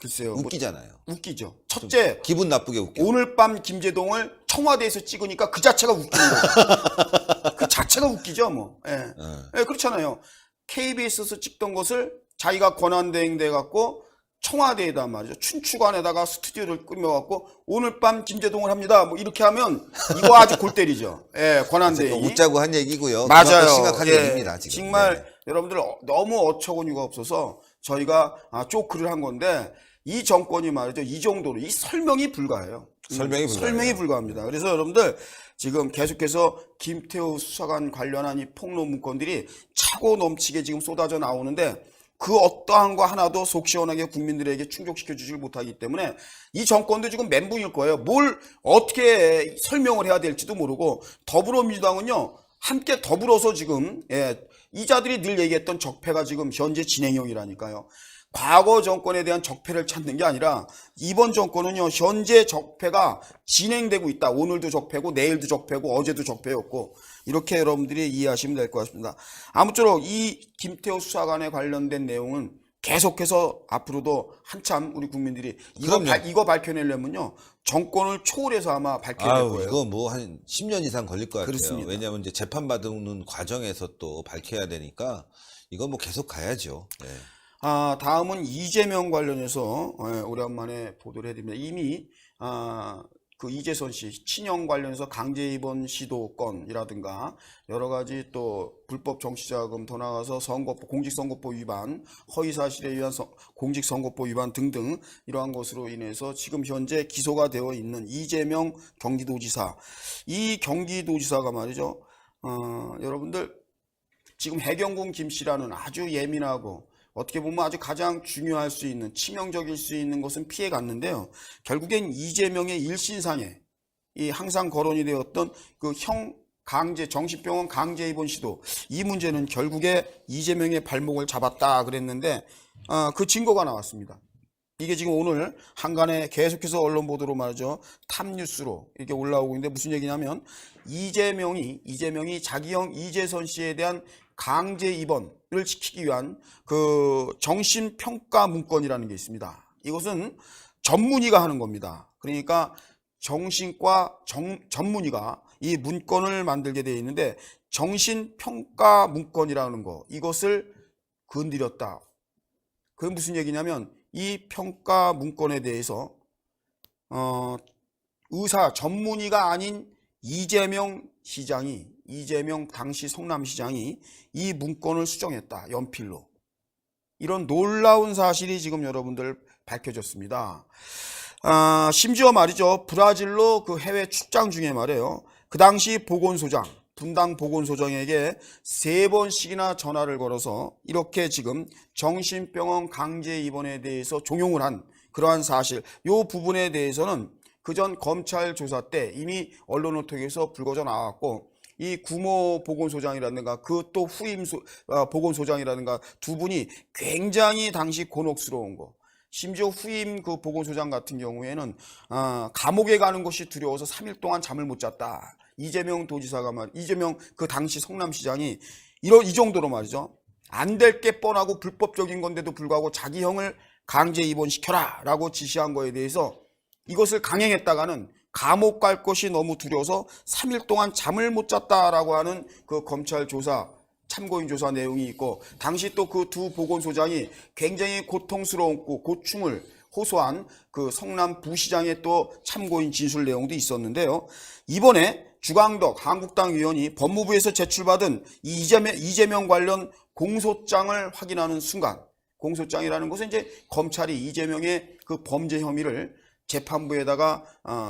글쎄요. 웃기잖아요. 웃기죠. 첫째, 기분 나쁘게 웃겨. 오늘 밤 김제동을 청와대에서 찍으니까 그 자체가 웃기는 거예요. 그 자체가 웃기죠, 뭐. 예. 예, 그렇잖아요. KBS에서 찍던 것을 자기가 권한대행돼 갖고 청와대에다 말이죠. 춘추관에다가 스튜디오를 꾸며갖고 오늘 밤 김제동을 합니다. 뭐 이렇게 하면 이거 아주 골 때리죠. 예, 권한대행이. 웃자고 한 얘기고요. 맞아요. 그만큼 심각한 예, 얘기입니다. 지금. 정말 네. 여러분들 너무 어처구니가 없어서 저희가 조크를 한 건데 이 정권이 말이죠. 이 정도로 이 설명이 불가해요. 설명이 불가합니다. 그래서 여러분들 지금 계속해서 김태우 수사관 관련한 이 폭로 문건들이 차고 넘치게 지금 쏟아져 나오는데 그 어떠한 거 하나도 속 시원하게 국민들에게 충족시켜 주질 못하기 때문에 이 정권도 지금 멘붕일 거예요. 뭘 어떻게 설명을 해야 될지도 모르고 더불어민주당은요. 함께 더불어서 지금 이자들이 늘 얘기했던 적폐가 지금 현재 진행형이라니까요. 과거 정권에 대한 적폐를 찾는 게 아니라 이번 정권은요. 현재 적폐가 진행되고 있다. 오늘도 적폐고 내일도 적폐고 어제도 적폐였고 이렇게 여러분들이 이해하시면 될 것 같습니다. 아무쪼록 이 김태호 수사관에 관련된 내용은 계속해서 앞으로도 한참 우리 국민들이 이거 밝혀내려면요. 정권을 초월해서 아마 밝혀야 될 거예요. 이거 뭐 한 10년 이상 걸릴 것 같아요. 그렇습니다. 왜냐하면 이제 재판받는 과정에서 또 밝혀야 되니까 이건 뭐 계속 가야죠. 네. 다음은 이재명 관련해서 오랜만에 보도를 해드립니다. 이미 그 이재선 씨 친형 관련해서 강제 입원 시도 건이라든가 여러 가지 또 불법 정치자금 더 나가서 선거법, 공직선거법 위반, 허위사실에 의한 공직선거법 위반 등등 이러한 것으로 인해서 지금 현재 기소가 되어 있는 이재명 경기도지사. 이 경기도지사가 말이죠. 여러분들 지금 해경군 김 씨라는 아주 예민하고 어떻게 보면 아주 가장 중요할 수 있는 치명적일 수 있는 것은 피해 갔는데요. 결국엔 이재명의 일신상에 이 항상 거론이 되었던 그 형 강제 정신병원 강제 입원 시도 이 문제는 결국에 이재명의 발목을 잡았다 그랬는데 그 증거가 나왔습니다. 이게 지금 오늘 한간에 계속해서 언론 보도로 말이죠. 탑뉴스로 이렇게 올라오고 있는데 무슨 얘기냐면 이재명이 자기 형 이재선 씨에 대한 강제 입원을 시키기 위한 그 정신평가 문건이라는 게 있습니다. 이것은 전문의가 하는 겁니다. 그러니까 정신과 전문의가 이 문건을 만들게 되어 있는데 정신평가 문건이라는 거 이것을 건드렸다. 그게 무슨 얘기냐면 이 평가 문건에 대해서 의사 전문의가 아닌 이재명 당시 성남시장이 이 문건을 수정했다. 연필로. 이런 놀라운 사실이 지금 여러분들 밝혀졌습니다. 심지어 말이죠. 브라질로 그 해외 출장 중에 말이에요. 그 당시 보건소장, 분당 보건소장에게 3번씩이나 전화를 걸어서 이렇게 지금 정신병원 강제 입원에 대해서 종용을 한 그러한 사실, 이 부분에 대해서는 그전 검찰 조사 때 이미 언론을 통해서 불거져 나왔고 이 구모 보건소장이라든가 그 또 후임 보건소장이라든가 두 분이 굉장히 당시 곤혹스러운 거. 심지어 후임 그 보건소장 같은 경우에는 감옥에 가는 것이 두려워서 3일 동안 잠을 못 잤다. 이재명 그 당시 성남시장이 이 정도로 말이죠. 안 될 게 뻔하고 불법적인 건데도 불구하고 자기 형을 강제 입원시켜라 라고 지시한 거에 대해서 이것을 강행했다가는 감옥 갈 것이 너무 두려워서 3일 동안 잠을 못 잤다라고 하는 그 검찰 조사, 참고인 조사 내용이 있고 당시 또 그 두 보건소장이 굉장히 고통스러웠고 고충을 호소한 그 성남 부시장의 또 참고인 진술 내용도 있었는데요. 이번에 주광덕 한국당 의원이 법무부에서 제출받은 이재명 관련 공소장을 확인하는 순간, 공소장이라는 것은 이제 검찰이 이재명의 그 범죄 혐의를 재판부에다가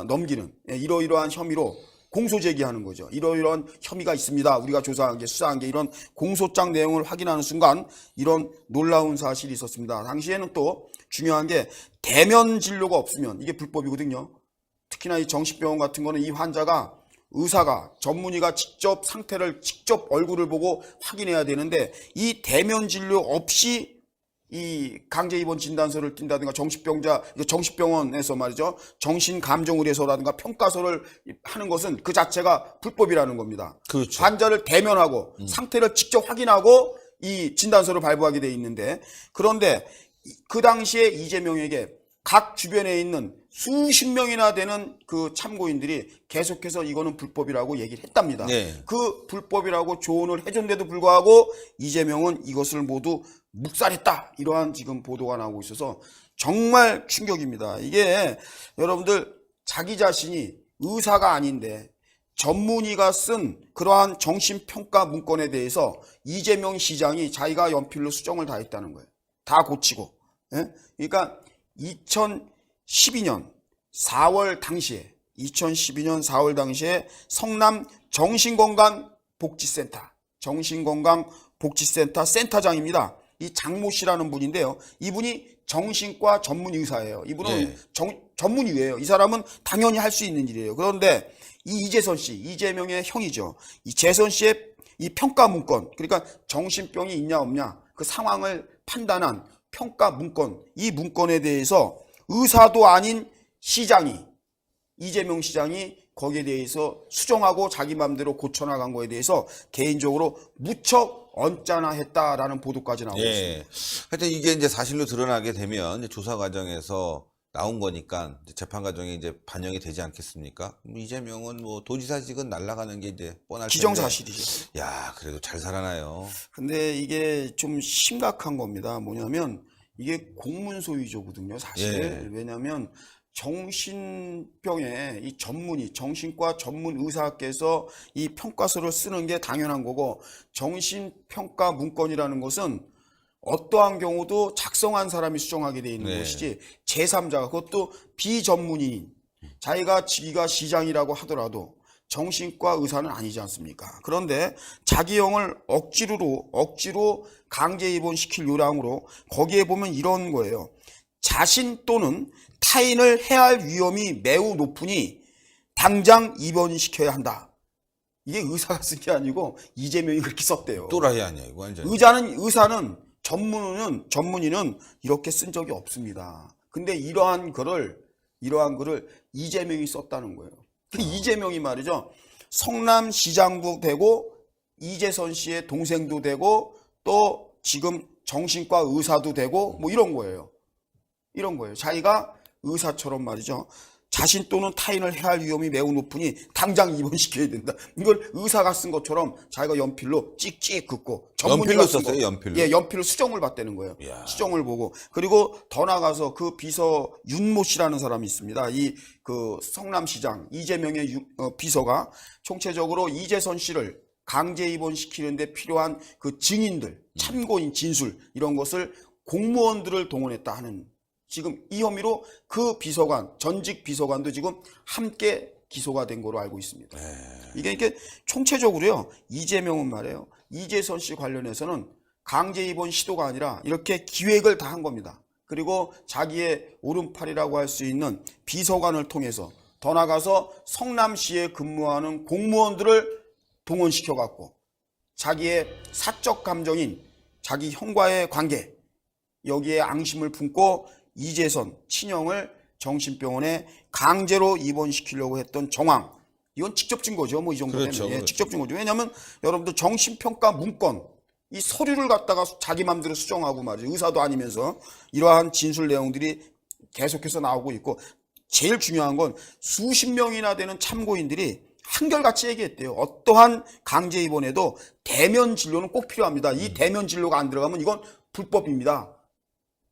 넘기는 이러이러한 혐의로 공소 제기하는 거죠. 이러이러한 혐의가 있습니다. 우리가 조사한 게 수사한 게 이런 공소장 내용을 확인하는 순간 이런 놀라운 사실이 있었습니다. 당시에는 또 중요한 게 대면 진료가 없으면 이게 불법이거든요. 특히나 이 정신병원 같은 거는 이 환자가 의사가 전문의가 직접 상태를 직접 얼굴을 보고 확인해야 되는데 이 대면 진료 없이 이 강제 입원 진단서를 띈다든가 정신병원에서 말이죠. 정신감정의뢰서라든가 평가서를 하는 것은 그 자체가 불법이라는 겁니다. 그렇죠. 환자를 대면하고 상태를 직접 확인하고 이 진단서를 발부하게 돼 있는데 그런데 그 당시에 이재명에게 각 주변에 있는 수십 명이나 되는 그 참고인들이 계속해서 이거는 불법이라고 얘기를 했답니다. 네. 그 불법이라고 조언을 해줬는데도 불구하고 이재명은 이것을 모두 묵살했다. 이러한 지금 보도가 나오고 있어서 정말 충격입니다. 이게 여러분들 자기 자신이 의사가 아닌데 전문의가 쓴 그러한 정신평가 문건에 대해서 이재명 시장이 자기가 연필로 수정을 다 했다는 거예요. 다 고치고. 예? 그러니까 2012년 4월 당시에 성남 정신건강복지센터 센터장입니다. 이 장모 씨라는 분인데요. 이분이 정신과 전문 의사예요. 이분은 예. 전문의예요. 이 사람은 당연히 할 수 있는 일이에요. 그런데 이 이재선 씨, 이재명의 형이죠. 이 재선 씨의 이 평가 문건, 그러니까 정신병이 있냐 없냐 그 상황을 판단한 평가 문건, 이 문건에 대해서 의사도 아닌 시장이, 이재명 시장이 거기에 대해서 수정하고 자기 마음대로 고쳐나간 거에 대해서 개인적으로 무척 언짢아했다라는 보도까지 나오고 있습니다. 하여튼 이게 이제 사실로 드러나게 되면 이제 조사 과정에서 나온 거니까 이제 재판 과정에 이제 반영이 되지 않겠습니까? 이재명은 뭐 도지사직은 날아가는 게 이제 뻔할 텐데. 기정사실이죠. 야, 그래도 잘 살아나요. 근데 이게 좀 심각한 겁니다. 뭐냐면 이게 공문소유조거든요, 사실. 예. 왜냐하면 정신병의 이 전문의, 정신과 전문 의사께서 이 평가서를 쓰는 게 당연한 거고, 정신평가 문건이라는 것은 어떠한 경우도 작성한 사람이 수정하게 돼 있는 네. 것이지 제3자가, 그것도 비전문의인, 자기가 시장이라고 하더라도 정신과 의사는 아니지 않습니까? 그런데 자기 형을 억지로 강제 입원시킬 요량으로 거기에 보면 이런 거예요. 자신 또는 타인을 해할 위험이 매우 높으니 당장 입원시켜야 한다. 이게 의사가 쓴 게 아니고 이재명이 그렇게 썼대요. 또라이 아니야, 이거 완전. 의사는 전문의는 이렇게 쓴 적이 없습니다. 근데 이러한 글을 이재명이 썼다는 거예요. 이재명이 말이죠. 성남시장도 되고 이재선 씨의 동생도 되고 또 지금 정신과 의사도 되고 뭐 이런 거예요. 자기가 의사처럼 말이죠. 자신 또는 타인을 해할 위험이 매우 높으니 당장 입원시켜야 된다. 이걸 의사가 쓴 것처럼 자기가 연필로 찍찍 긋고 연필로 썼어요, 연필로. 예, 연필로 수정을 받다는 거예요. 이야. 수정을 보고. 그리고 더 나가서 그 비서 윤모 씨라는 사람이 있습니다. 이 그 성남시장 이재명의 비서가 총체적으로 이재선 씨를 강제 입원시키는데 필요한 그 증인들, 참고인 진술 이런 것을 공무원들을 동원했다 하는, 지금 이 혐의로 그 비서관, 전직 비서관도 지금 함께 기소가 된 거로 알고 있습니다. 이게 총체적으로요, 이재명은 말이에요. 이재선 씨 관련해서는 강제 입원 시도가 아니라 이렇게 기획을 다 한 겁니다. 그리고 자기의 오른팔이라고 할 수 있는 비서관을 통해서 더 나가서 성남시에 근무하는 공무원들을 동원시켜갖고 자기의 사적 감정인 자기 형과의 관계, 여기에 앙심을 품고 이재선 친형을 정신병원에 강제로 입원시키려고 했던 정황, 이건 직접 증거죠. 뭐 이 정도 되면. 그렇죠, 예, 그렇죠. 직접 증거죠. 왜냐하면 여러분들 정신평가 문건, 이 서류를 갖다가 자기 맘대로 수정하고 말이죠. 의사도 아니면서 이러한 진술 내용들이 계속해서 나오고 있고, 제일 중요한 건 수십 명이나 되는 참고인들이 한결같이 얘기했대요. 어떠한 강제 입원에도 대면 진료는 꼭 필요합니다. 이 대면 진료가 안 들어가면 이건 불법입니다.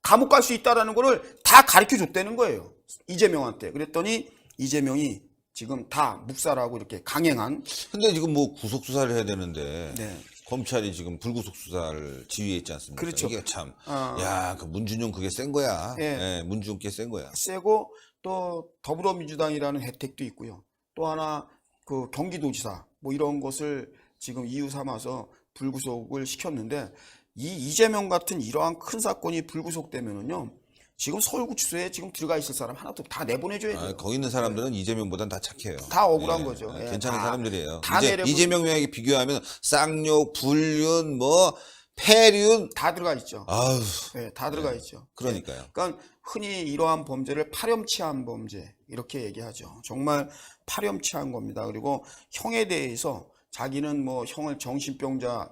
감옥 갈 수 있다라는 거를 다 가르쳐 줬다는 거예요. 이재명한테. 그랬더니 이재명이 지금 다 묵살하고 이렇게 강행한. 근데 지금 뭐 구속 수사를 해야 되는데 네. 검찰이 지금 불구속 수사를 지휘했지 않습니까? 그렇죠. 이게 참, 야, 그 문준용 그게 센 거야. 예. 예, 문준용 게 센 거야. 세고 또 더불어민주당이라는 혜택도 있고요. 또 하나 그 경기도지사 뭐 이런 것을 지금 이유 삼아서 불구속을 시켰는데, 이 이재명 같은 이러한 큰 사건이 불구속되면은요, 지금 서울구치소에 지금 들어가 있을 사람 하나도 다 내보내줘야 돼요. 거기 있는 사람들은 이재명보단 다 착해요. 다 억울한 예, 거죠. 예, 괜찮은 다, 사람들이에요. 다 이재명에게 비교하면 쌍욕, 불륜, 뭐 폐륜 다 들어가 있죠. 아우. 네, 다 들어가 있죠. 그러니까요. 그러니까 흔히 이러한 범죄를 파렴치한 범죄 이렇게 얘기하죠. 정말 파렴치한 겁니다. 그리고 형에 대해서 자기는 뭐 형을 정신병자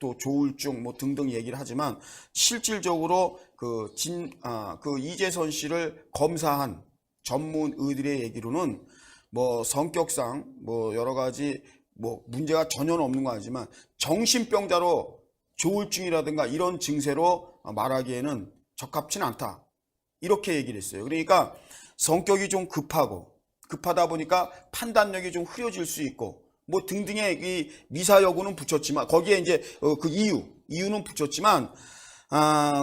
또 조울증 뭐 등등 얘기를 하지만 실질적으로 그 이재선 씨를 검사한 전문 의들의 얘기로는 뭐 성격상 뭐 여러 가지 뭐 문제가 전혀 없는 거 아니지만 정신병자로 조울증이라든가 이런 증세로 말하기에는 적합치는 않다. 이렇게 얘기를 했어요. 그러니까 성격이 좀 급하다 보니까 판단력이 좀 흐려질 수 있고 뭐 등등의 이 미사 여구는 붙였지만 거기에 이제 그 이유는 붙였지만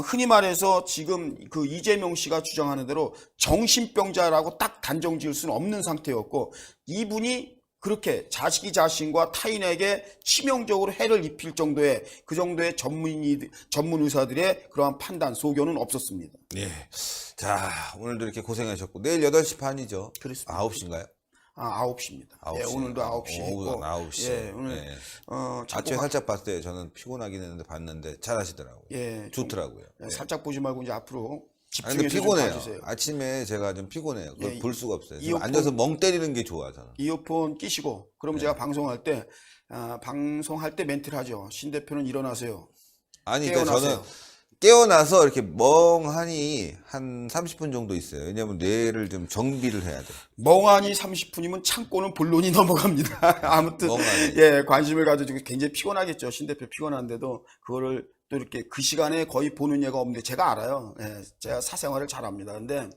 흔히 말해서 지금 그 이재명 씨가 주장하는 대로 정신병자라고 딱 단정 지을 수는 없는 상태였고 이분이 그렇게 자식이 자신과 타인에게 치명적으로 해를 입힐 정도의 그 정도의 전문 의사들의 그러한 판단 소견은 없었습니다. 예. 자, 오늘도 이렇게 고생하셨고 내일 8시 반이죠. 그렇습니다. 9시인가요? 9시입니다. 9시. 예, 오늘도 9시에 오후 있고. 9시. 예, 오늘 예. 자꾸 아침에 살짝 봤어요. 저는 피곤하긴 했는데 봤는데 잘하시더라고요. 예, 좋더라고요. 예, 살짝 보지 말고 이제 앞으로 아니, 근데 집중해서 좀 피곤해요. 봐주세요. 아침에 제가 좀 피곤해요. 그걸 예, 볼 수가 없어요. 이어폰- 앉아서 멍 때리는 게 좋아, 저는. 이어폰 끼시고 그러면 제가 방송할 때 멘트를 하죠. 신 대표는 일어나세요. 아니, 그러니까 저는 깨어나세요. 깨어나서 이렇게 멍하니 한 30분 정도 있어요. 왜냐면 뇌를 좀 정비를 해야 돼. 멍하니 30분이면 창고는 본론이 넘어갑니다. 아무튼 멍하니. 예, 관심을 가져주고 굉장히 피곤하겠죠. 신 대표 피곤한데도 그거를 또 이렇게 그 시간에 거의 보는 예가 없는데 제가 알아요. 예, 제가 사생활을 잘 압니다. 근데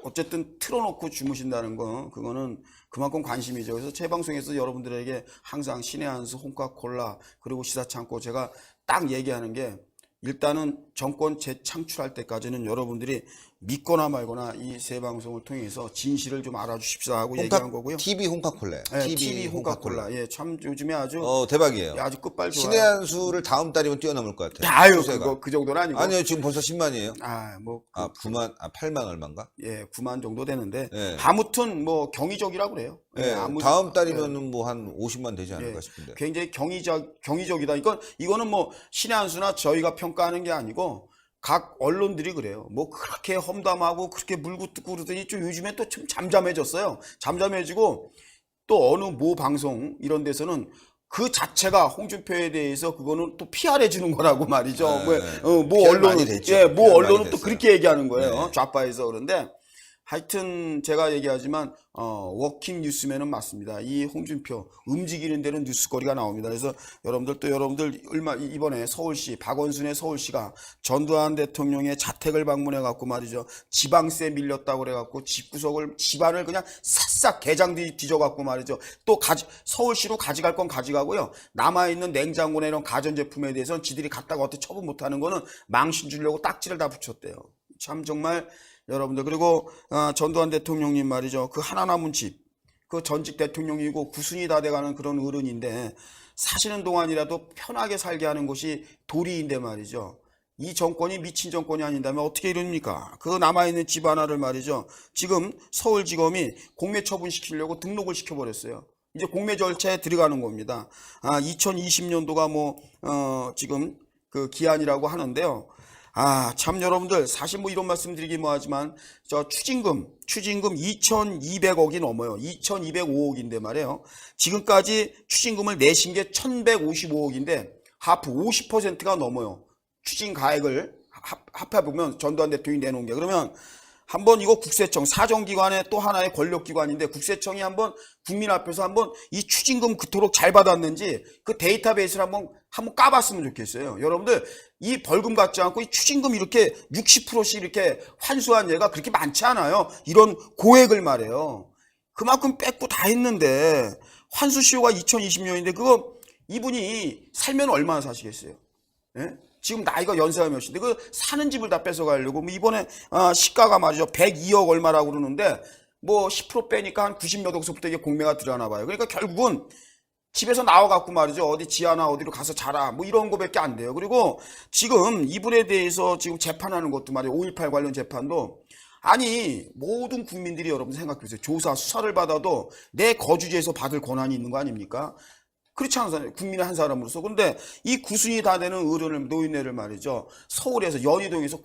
어쨌든 틀어놓고 주무신다는 거 그거는 그만큼 관심이죠. 그래서 제 방송에서 여러분들에게 항상 신의 한수, 홍카콜라 그리고 시사창고 제가 딱 얘기하는 게 일단은 정권 재창출할 때까지는 여러분들이 믿거나 말거나 이 세 방송을 통해서 진실을 좀 알아주십사 하고 얘기한 거고요. TV 홍카콜라요. 예, TV 홍카콜라. 예, 참 요즘에 아주 대박이에요. 아주 끝발 좋아요. 신의 한 수를 다음 달이면 뛰어넘을 것 같아요. 아유, 추세가. 그 정도는 아니고. 아니요, 지금 벌써 10만이에요. 뭐 8만 얼마인가? 예, 9만 정도 되는데 예. 아무튼 뭐 경이적이라고 그래요. 예, 아무튼 다음 달이면은 뭐 한 50만 되지 않을까 예, 싶은데. 굉장히 경이적이다. 이거는 뭐 신의 한 수나 저희가 평가하는 게 아니고 각 언론들이 그래요. 뭐 그렇게 험담하고 그렇게 물고 뜯고 그러더니 좀 요즘에 또 좀 잠잠해졌어요. 잠잠해지고 또 어느 모 방송 이런 데서는 그 자체가 홍준표에 대해서 그거는 또 PR해 주는 거라고 말이죠. 네, 뭐 PR 많이 언론은 됐죠. 예, 뭐 PR 언론은 많이 또 됐어요. 그렇게 얘기하는 거예요. 네. 좌파에서. 그런데 하여튼 제가 얘기하지만 워킹 뉴스맨은 맞습니다. 이 홍준표 움직이는 데는 뉴스거리가 나옵니다. 그래서 여러분들 얼마 이번에 서울시 박원순의 서울시가 전두환 대통령의 자택을 방문해 갖고 말이죠. 지방세 밀렸다고 그래 갖고 집안을 그냥 싹싹 개장 뒤져 갖고 말이죠. 또 서울시로 가져갈 건 가져가고요. 남아 있는 냉장고나 이런 가전제품에 대해서는 지들이 갖다가 어떻게 처분 못 하는 거는 망신 주려고 딱지를 다 붙였대요. 참 정말 여러분들 그리고 전두환 대통령님 말이죠. 그 하나 남은 집, 그 전직 대통령이고 구순이 다 돼가는 그런 어른인데 사시는 동안이라도 편하게 살게 하는 것이 도리인데 말이죠. 이 정권이 미친 정권이 아닌다면 어떻게 이럽니까? 그 남아있는 집 하나를 말이죠. 지금 서울지검이 공매 처분시키려고 등록을 시켜버렸어요. 이제 공매 절차에 들어가는 겁니다. 2020년도가 지금 그 기한이라고 하는데요. 참 여러분들 사실 뭐 이런 말씀드리기 뭐하지만 저 추징금 2,200억이 넘어요. 2,205억인데 말이에요. 지금까지 추징금을 내신 게 1,155억인데 하프 50%가 넘어요. 추징 가액을 합해보면 전두환 대통령이 내놓은 게 그러면 한번 이거 국세청 사정기관의 또 하나의 권력기관인데 국세청이 한번 국민 앞에서 한번 이 추징금 그토록 잘 받았는지 그 데이터베이스를 한번 까봤으면 좋겠어요. 여러분들 이 벌금 받지 않고 이 추징금 이렇게 60%씩 이렇게 환수한 예가 그렇게 많지 않아요. 이런 고액을 말해요. 그만큼 뺏고 다 했는데 환수시효가 2020년인데 그거 이분이 살면 얼마나 사시겠어요? 예? 지금 나이가 연세가 몇인데 그 사는 집을 다 뺏어가려고 뭐 이번에 시가가 말이죠 102억 얼마라고 그러는데 뭐 10% 빼니까 한 90몇 억서부터 이게 공매가 들어가나 봐요. 그러니까 결국은 집에서 나와갖고 말이죠 어디 지하나 어디로 가서 자라 뭐 이런 거밖에 안 돼요. 그리고 지금 이분에 대해서 지금 재판하는 것도 말이에요 5.18 관련 재판도 아니 모든 국민들이 여러분 생각해보세요. 조사 수사를 받아도 내 거주지에서 받을 권한이 있는 거 아닙니까? 그렇지 않아요. 국민의 한 사람으로서. 근데 이 구순이 다 되는 어른을, 노인네를 말이죠. 서울에서, 연희동에서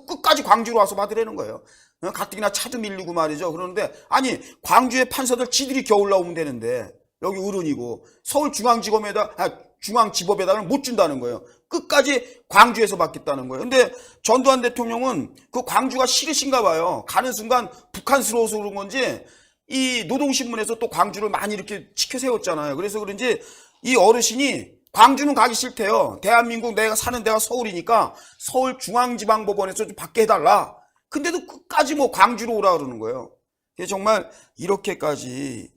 끝까지 광주로 와서 받으라는 거예요. 가뜩이나 차도 밀리고 말이죠. 그러는데, 아니, 광주의 판사들 지들이 겨울 나오면 되는데, 여기 어른이고, 서울중앙지검에다, 중앙지법에다가 못 준다는 거예요. 끝까지 광주에서 받겠다는 거예요. 근데 전두환 대통령은 그 광주가 싫으신가 봐요. 가는 순간 북한스러워서 그런 건지 이 노동신문에서 또 광주를 많이 이렇게 치켜 세웠잖아요. 그래서 그런지 이 어르신이 광주는 가기 싫대요. 대한민국 내가 사는 데가 서울이니까 서울중앙지방법원에서 좀 받게 해달라. 근데도 끝까지 뭐 광주로 오라 그러는 거예요. 정말 이렇게까지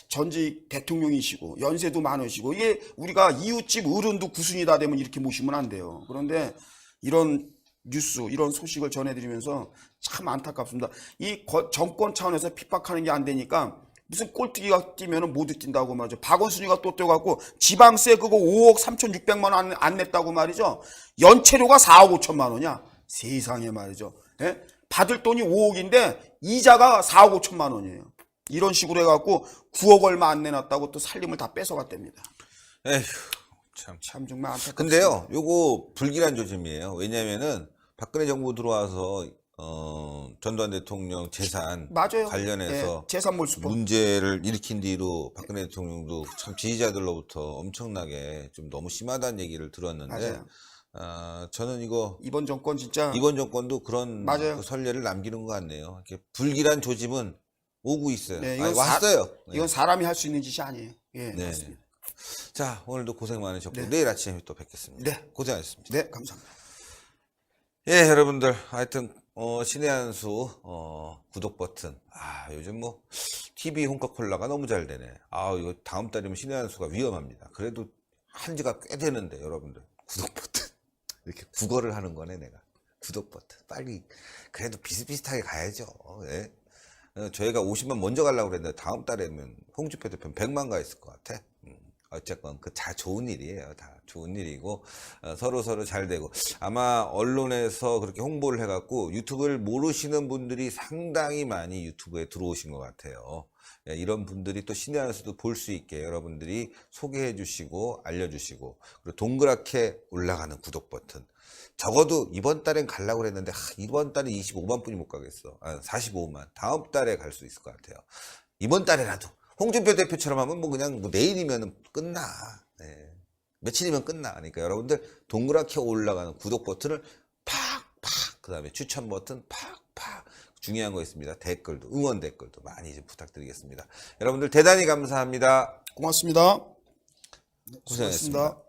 전직 대통령이시고 연세도 많으시고 이게 우리가 이웃집 어른도 구순이다 되면 이렇게 모시면 안 돼요. 그런데 이런 뉴스, 이런 소식을 전해드리면서 참 안타깝습니다. 이 정권 차원에서 핍박하는 게 안 되니까 무슨 꼴뚜기가 뛰면은 모두 뛴다고 말이죠. 박원순이가 또 뛰어갖고 지방세 그거 5억 3,600만 원 안 냈다고 말이죠. 연체료가 4억 5천만 원이야. 세상에 말이죠. 예? 받을 돈이 5억인데 이자가 4억 5천만 원이에요. 이런 식으로 해갖고 9억 얼마 안 내놨다고 또 살림을 다 뺏어갔답니다. 에휴, 참. 참 정말 안타깝습니다. 근데요, 요거 불길한 조짐이에요. 왜냐면은 박근혜 정부 들어와서 전두환 대통령 재산 맞아요. 관련해서 예, 재산 몰수법. 문제를 일으킨 뒤로 박근혜 대통령도 참 지지자들로부터 엄청나게 좀 너무 심하다는 얘기를 들었는데, 저는 이번 정권 진짜 이번 정권도 그런 맞아요. 그 선례를 남기는 것 같네요. 이렇게 불길한 조짐은 오고 있어요. 네, 아니, 왔어요. 이건 사람이 할 수 있는 짓이 아니에요. 예, 네. 맞습니다. 자, 오늘도 고생 많으셨고 네. 내일 아침에 또 뵙겠습니다. 네. 고생하셨습니다. 네, 감사합니다. 예, 여러분들 하여튼 신의 한 수 구독 버튼. 요즘 뭐 TV 홍카콜라가 너무 잘 되네. 이거 다음 달이면 신의 한 수가 위험합니다. 그래도 한 지가 꽤 되는데 여러분들 구독 버튼 이렇게 국어를 하는 거네 내가. 구독 버튼 빨리 그래도 비슷비슷하게 가야죠. 예. 저희가 50만 먼저 가려고 그랬는데 다음 달에는 홍준표 대표는 100만 가 있을 것 같아. 어쨌건 그 다 좋은 일이에요. 다 좋은 일이고 서로 잘 되고 아마 언론에서 그렇게 홍보를 해갖고 유튜브를 모르시는 분들이 상당히 많이 유튜브에 들어오신 것 같아요. 이런 분들이 또 신의 한 수도 볼 수 있게 여러분들이 소개해 주시고 알려주시고 그리고 동그랗게 올라가는 구독 버튼 적어도 이번 달엔 가려고 그랬는데 이번 달에 25만 분이 못 가겠어. 45만 다음 달에 갈 수 있을 것 같아요. 이번 달에라도 홍준표 대표처럼 하면 뭐 그냥 뭐 내일이면 끝나. 네. 며칠이면 끝나. 그러니까 여러분들 동그랗게 올라가는 구독 버튼을 팍팍 그 다음에 추천 버튼 팍팍 중요한 거 있습니다. 댓글도 응원 댓글도 많이 좀 부탁드리겠습니다. 여러분들 대단히 감사합니다. 고맙습니다. 고생하셨습니다.